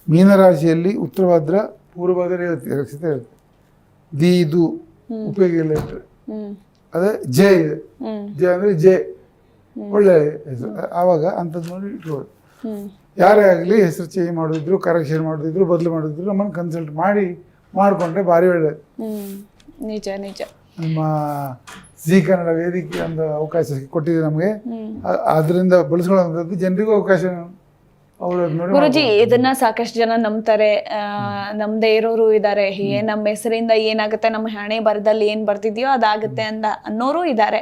ಮೀನರಾಶಿಯಲ್ಲಿ ಉತ್ತರಭದ್ರ, ಪೂರ್ವಭದ್ರ ಇರುತ್ತೆ, ರಕ್ಷಿತ ಇರುತ್ತೆ. ಇದು ಉಪಯೋಗ ಇಲ್ಲ ಇಟ್ಟರೆ. ಅದೇ ಜೆ ಇದೆ. ಜೆ ಅಂದರೆ ಜೆ ಒಳ್ಳೆ ಹೆಸರು. ಆವಾಗ ಅಂಥದ್ದು ನೋಡಿ ಇಟ್ಕೊಳ್ಳಿ. ಯಾರೇ ಆಗಲಿ ಹೆಸರು ಚೇಂಜ್ ಮಾಡೋದಿದ್ರು, ಕರೆಕ್ಷನ್ ಮಾಡೋದಿದ್ರು, ಬದಲು ಮಾಡೋದಿದ್ರು ನಮ್ಮನ್ನು ಕನ್ಸಲ್ಟ್ ಮಾಡಿಕೊಂಡ್ರೆ ಭಾರಿ ಒಳ್ಳೆಯದು. ನಿಜ ನಿಜ. ನಮ್ಮ ಜಿ ಕನ್ನಡ ವೇದಿಕೆ ಒಂದು ಅವಕಾಶ ಕೊಟ್ಟಿದೆ ನಮಗೆ. ಅದರಿಂದ ಬಳಸ್ಕೊಳ್ಳೋಂಥದ್ದು ಜನರಿಗೂ ಅವಕಾಶ. ಗುರುಜಿ, ಇದನ್ನ ಸಾಕಷ್ಟು ಜನ ನಂಬ್ತಾರೆ, ನಮ್ದೇ ಇರೋರು ಇದ್ದಾರೆ. ನಮ್ಮ ಹೆಸರಿಂದ ಏನಾಗುತ್ತೆ, ನಮ್ಮ ಹಣೆ ಬರದಲ್ಲಿ ಏನ್ ಬರ್ತಿದ್ಯೋ ಅದಾಗುತ್ತೆ ಅನ್ನೋರು ಇದ್ದಾರೆ.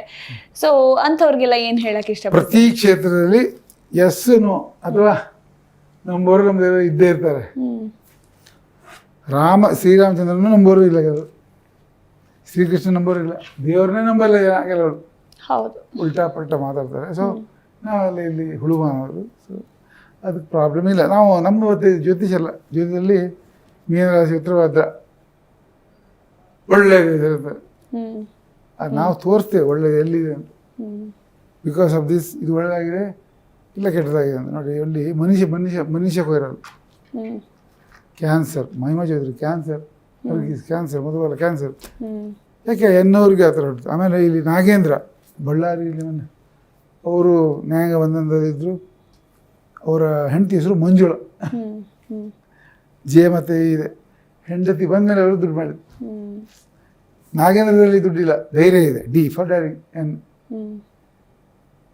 ಸೊ ಅಂಥವ್ರಿಗೆಲ್ಲ ಏನ್ ಹೇಳಕ್ ಇಷ್ಟ? ಪ್ರತಿ ಕ್ಷೇತ್ರದಲ್ಲಿ ಎಸ್ ನೋ ಅಥವಾ ನಂಬೋರು ನಮ್ದು ಇದ್ದೇ ಇರ್ತಾರೆ. ಶ್ರೀರಾಮಚಂದ್ರನು ನಂಬೋರು ಇಲ್ಲ, ಶ್ರೀಕೃಷ್ಣ ನಂಬೋರು ಇಲ್ಲ, ದೇವ್ರನ್ನೇ ನಂಬಲ್ಲ ಕೆಲವರು. ಹೌದು, ಉಲ್ಟಾ ಪಲ್ಟಾ ಮಾತಾಡ್ತಾರೆ. ಸೊ ನಾವೆಲ್ಲ ಇಲ್ಲಿ ಹುಳುಮಾನವರು. ಸೊ ಅದಕ್ಕೆ ಪ್ರಾಬ್ಲಮ್ ಇಲ್ಲ. ನಾವು ನಮ್ಮ ಜ್ಯೋತಿಷ ಅಲ್ಲ, ಜ್ಯೋತಿಷಲ್ಲಿ ಮೀನರಾಶಿ, ಉತ್ತರಭದ್ರ ಒಳ್ಳೆಯದಿರುತ್ತೆ. ಅದು ನಾವು ತೋರಿಸ್ತೇವೆ ಒಳ್ಳೆಯದು ಎಲ್ಲಿದೆ ಅಂತ. ಬಿಕಾಸ್ ಆಫ್ ದಿಸ್ ಇದು ಒಳ್ಳೆಯದಾಗಿದೆ ಇಲ್ಲ ಕೆಟ್ಟದಾಗಿದೆ ಅಂತ ನೋಡಿ. ಅಲ್ಲಿ ಮನುಷ್ಯ ಕೊಯ್ರಲ್ಲ. Cancer, Mahima Chaudhary cancer, cancer, Madhubala cancer. ಯಾಕೆ ಎನ್ನೋರಿಗೆ ಆ ಥರ ಹೊಡ್ತು. ಆಮೇಲೆ ಇಲ್ಲಿ ನಾಗೇಂದ್ರ ಬಳ್ಳಾರಿಯಲ್ಲಿ ಮೊನ್ನೆ ಅವರು ನ್ಯಾಯಾಂಗ ಬಂಧನದಲ್ಲಿದ್ದರು. ಅವರ ಹೆಂಡತಿ ಹೆಸರು ಮಂಜುಳ. ಜೆ ಮತ್ತು ಇದೆ. ಹೆಂಡತಿ ಬಂದಮೇಲೆ ಅವರು ದುಡ್ಡು ಮಾಡಿದ್ರು. ನಾಗೇಂದ್ರದಲ್ಲಿ ದುಡ್ಡಿಲ್ಲ, ಧೈರ್ಯ ಇದೆ. D for dairying N.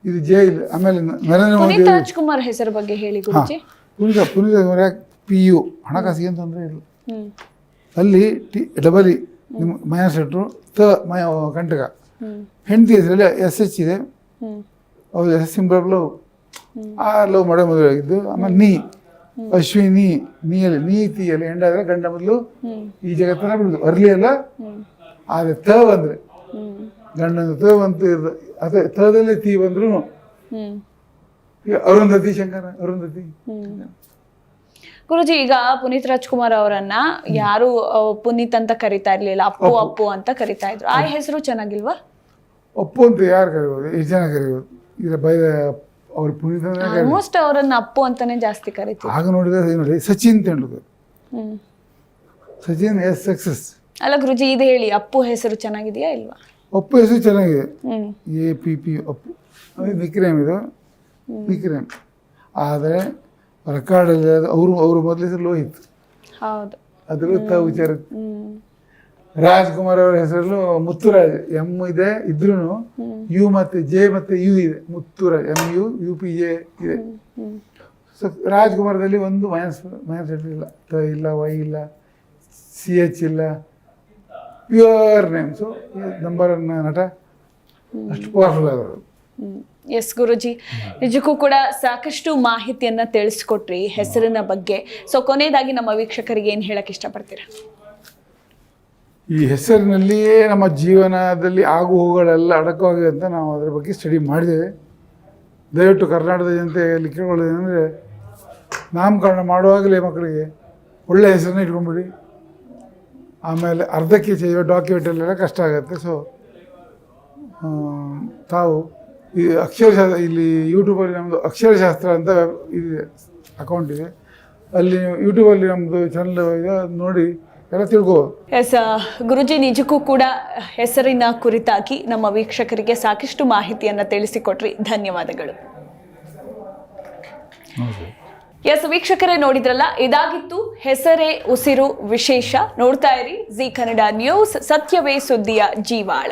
ಇದು ಜೆ ಇಲ್ಲ. ಆಮೇಲೆ ನರೇಂದ್ರ ಮೋದಿ ರಾಜ್ಕುಮಾರ್ ಹೆಸರು ಬಗ್ಗೆ ಹೇಳಿ ಗುರುಜಿ. ಪುನೀತ್ PU ಹಣಕಾಸಿಗೆ ಏನು ತೊಂದರೆ ಇಲ್ಲ. ಅಲ್ಲಿ ಡಬಲ್ ನಿಮ್ಮ ಮೈನಸ್ ಲೆಟ್ರು ಕಂಟಕ. ಹೆಂಡತಿ ಹೆಸರಲ್ಲಿ SH ಇದೆ. ಅವ್ರು SS ಸಿಂಬಲ್ ಲವ್. ಆ ಲವ್ ಮಾಡೋ ಮದುವೆ ಆಗಿದ್ದು. ಆಮೇಲೆ ಅಶ್ವಿನಿ, ನೀಯಲ್ಲಿ ನೀತಿಯಲ್ಲಿ ಹೆಂಡಾದ್ರೆ ಗಂಡ ಮೊದಲು ಈ ಜಗತ್ತನ್ನ ಬಿಡುದು. ಅರ್ಲಿ ಅಲ್ಲ, ಆದರೆ ತ ಬಂದರೆ ಗಂಡನ ತ ಬಂತು ಇರ್ದು ಅದೇ ತದಲ್ಲಿ ತೀ ಬಂದ್ರು ಹ್ಮ್ ಈಗ ಅರುಂಧತಿ ಶಂಕರ ಅರುಂಧತಿ ಗುರುಜಿ, ಈಗ ಪುನೀತ್ ರಾಜ್ಕುಮಾರ್ ಅವರನ್ನ ಯಾರು ಪುನೀತ್ ಅಂತ ಕರಿತಾ ಇರ್ಲಿಲ್ಲ, ಅಪ್ಪು ಅಪ್ಪು ಅಂತ ಕರಿತಾ ಇದ್ರು. ಆ ಹೆಸರು ಚೆನ್ನಾಗಿಲ್ವಾ? ಅಪ್ಪು ಅಂತ ಯಾರು ಕರಿಬೋದು, ಎಷ್ಟು ಜನ ಕರಿಬೋದು? ಈಗ ಬೈದ ಅವ್ರ ಪುನೀತ್ ಆಲ್ಮೋಸ್ಟ್ ಅವರನ್ನ ಅಪ್ಪು ಅಂತಾನೆ ಜಾಸ್ತಿ ಕರಿತೀವಿ. ಆಗ ನೋಡಿದ್ರೆ ನೋಡಿ ಸಚಿನ್ ತೆಂಡೂಲ್ಕರ್, ಹ್ಮ್ ಸಚಿನ್ ಎಸ್ ಸಕ್ಸಸ್. ಅಲ್ಲ ಗುರುಜಿ, ಇದು ಹೇಳಿ, ಅಪ್ಪು ಹೆಸರು ಚೆನ್ನಾಗಿದೆಯಾ ಇಲ್ವಾ? ಅಪ್ಪು ಹೆಸರು ಚೆನ್ನಾಗಿದೆ, ಹ್ಮ್ APP ಅಪ್ಪು. ಅದು ನಿಕ್ರೇಮ್, ಇದು ನಿಕ್ರೇಮ್. ಆದರೆ ರೆಕಾರ್ಡಲ್ಲಿ ಅವರು ಮೊದಲ ಹೆಸರು ಲೋಹಿತ್, ಹೌದು. ಅದ್ರ ವಿಚಾರ. ಹ್ಮ್ ರಾಜ್ಕುಮಾರ್ ಅವರ ಹೆಸರು ಮುತ್ತುರಾಜ್, ಎಮ್ ಇದೆ ಇದ್ರೂ ಯು ಮತ್ತೆ ಜೆ ಮತ್ತೆ ಯು ಇದೆ, ಮುತ್ತುರಾಜ್, MU UPJ ಇದೆ. ಹ್ಮ್ ಸೊ ರಾಜ್ಕುಮಾರದಲ್ಲಿ ಒಂದು ಮೈನಸ್ ಇಲ್ಲ, ತ ಇಲ್ಲ, ವೈ ಇಲ್ಲ, CH ಇಲ್ಲ, ಪ್ಯೂರ್ ನೇಮ್ಸು. ನಂಬರ್ ಒನ್ ನಟ, ಅಷ್ಟು ಪವರ್ಫುಲ್ ಆದರು. ಎಸ್ ಗುರುಜಿ, ನಿಜಕ್ಕೂ ಕೂಡ ಸಾಕಷ್ಟು ಮಾಹಿತಿಯನ್ನ ತಿಳಿಸ್ಕೊಟ್ರಿ ಹೆಸರಿನ ಬಗ್ಗೆ. ಸೊ ಕೊನೆಯದಾಗಿ ನಮ್ಮ ವೀಕ್ಷಕರಿಗೆ ಏನು ಹೇಳಕ್ ಇಷ್ಟಪಡ್ತೀರಾ? ಈ ಹೆಸರಿನಲ್ಲಿಯೇ ನಮ್ಮ ಜೀವನದಲ್ಲಿ ಆಗು ಹೋಗುಗಳೆಲ್ಲ ಅಡಕವಾಗಿದೆ ಅಂತ ನಾವು ಅದರ ಬಗ್ಗೆ ಸ್ಟಡಿ ಮಾಡಿದ್ದೇವೆ. ದಯವಿಟ್ಟು ಕರ್ನಾಟಕದ ಜನತೆಯಲ್ಲಿ ಕೇಳ್ಕೊಳ್ಳೋದೇನೆಂದರೆ, ನಾಮಕರಣ ಮಾಡುವಾಗಲೇ ಮಕ್ಕಳಿಗೆ ಒಳ್ಳೆಯ ಹೆಸರನ್ನ ಇಟ್ಕೊಂಡ್ಬಿಡಿ. ಆಮೇಲೆ ಅರ್ಧಕ್ಕೆ ചെയ്യുವ ಡಾಕ್ಯುಮೆಂಟಲ್ಲೆಲ್ಲ ಕಷ್ಟ ಆಗುತ್ತೆ. ಸೊ ತಾವು ಈ ಅಕ್ಷರಶಾಸ್ತ್ರ, ಇಲ್ಲಿ ಯೂಟ್ಯೂಬಲ್ಲಿ ನಮ್ಮದು ಅಕ್ಷರಶಾಸ್ತ್ರ ಅಂತ ಇದೆ, ಅಕೌಂಟ್ ಇದೆ, ಅಲ್ಲಿ ಯೂಟ್ಯೂಬಲ್ಲಿ ನಮ್ಮದು ಚಾನಲ್ ಇದೆ, ಅದು ನೋಡಿ ಎಲ್ಲ ತಿಳ್ಕೋಬೋದು. ಎಸ್ ಗುರುಜಿ, ನಿಜಕ್ಕೂ ಕೂಡ ಹೆಸರಿನ ಕುರಿತಾಗಿ ನಮ್ಮ ವೀಕ್ಷಕರಿಗೆ ಸಾಕಷ್ಟು ಮಾಹಿತಿಯನ್ನ ತಿಳಿಸಿಕೊಟ್ರಿ. ಧನ್ಯವಾದಗಳು. ಎಸ್ ವೀಕ್ಷಕರೇ, ನೋಡಿದ್ರಲ್ಲ, ಇದಾಗಿತ್ತು ಹೆಸರೇ ಉಸಿರು ವಿಶೇಷ. ನೋಡ್ತಾ ಇರಿ ಜಿ ಕನ್ನಡ ನ್ಯೂಸ್, ಸತ್ಯವೇ ಸುದ್ದಿಯ ಜೀವಾಳ.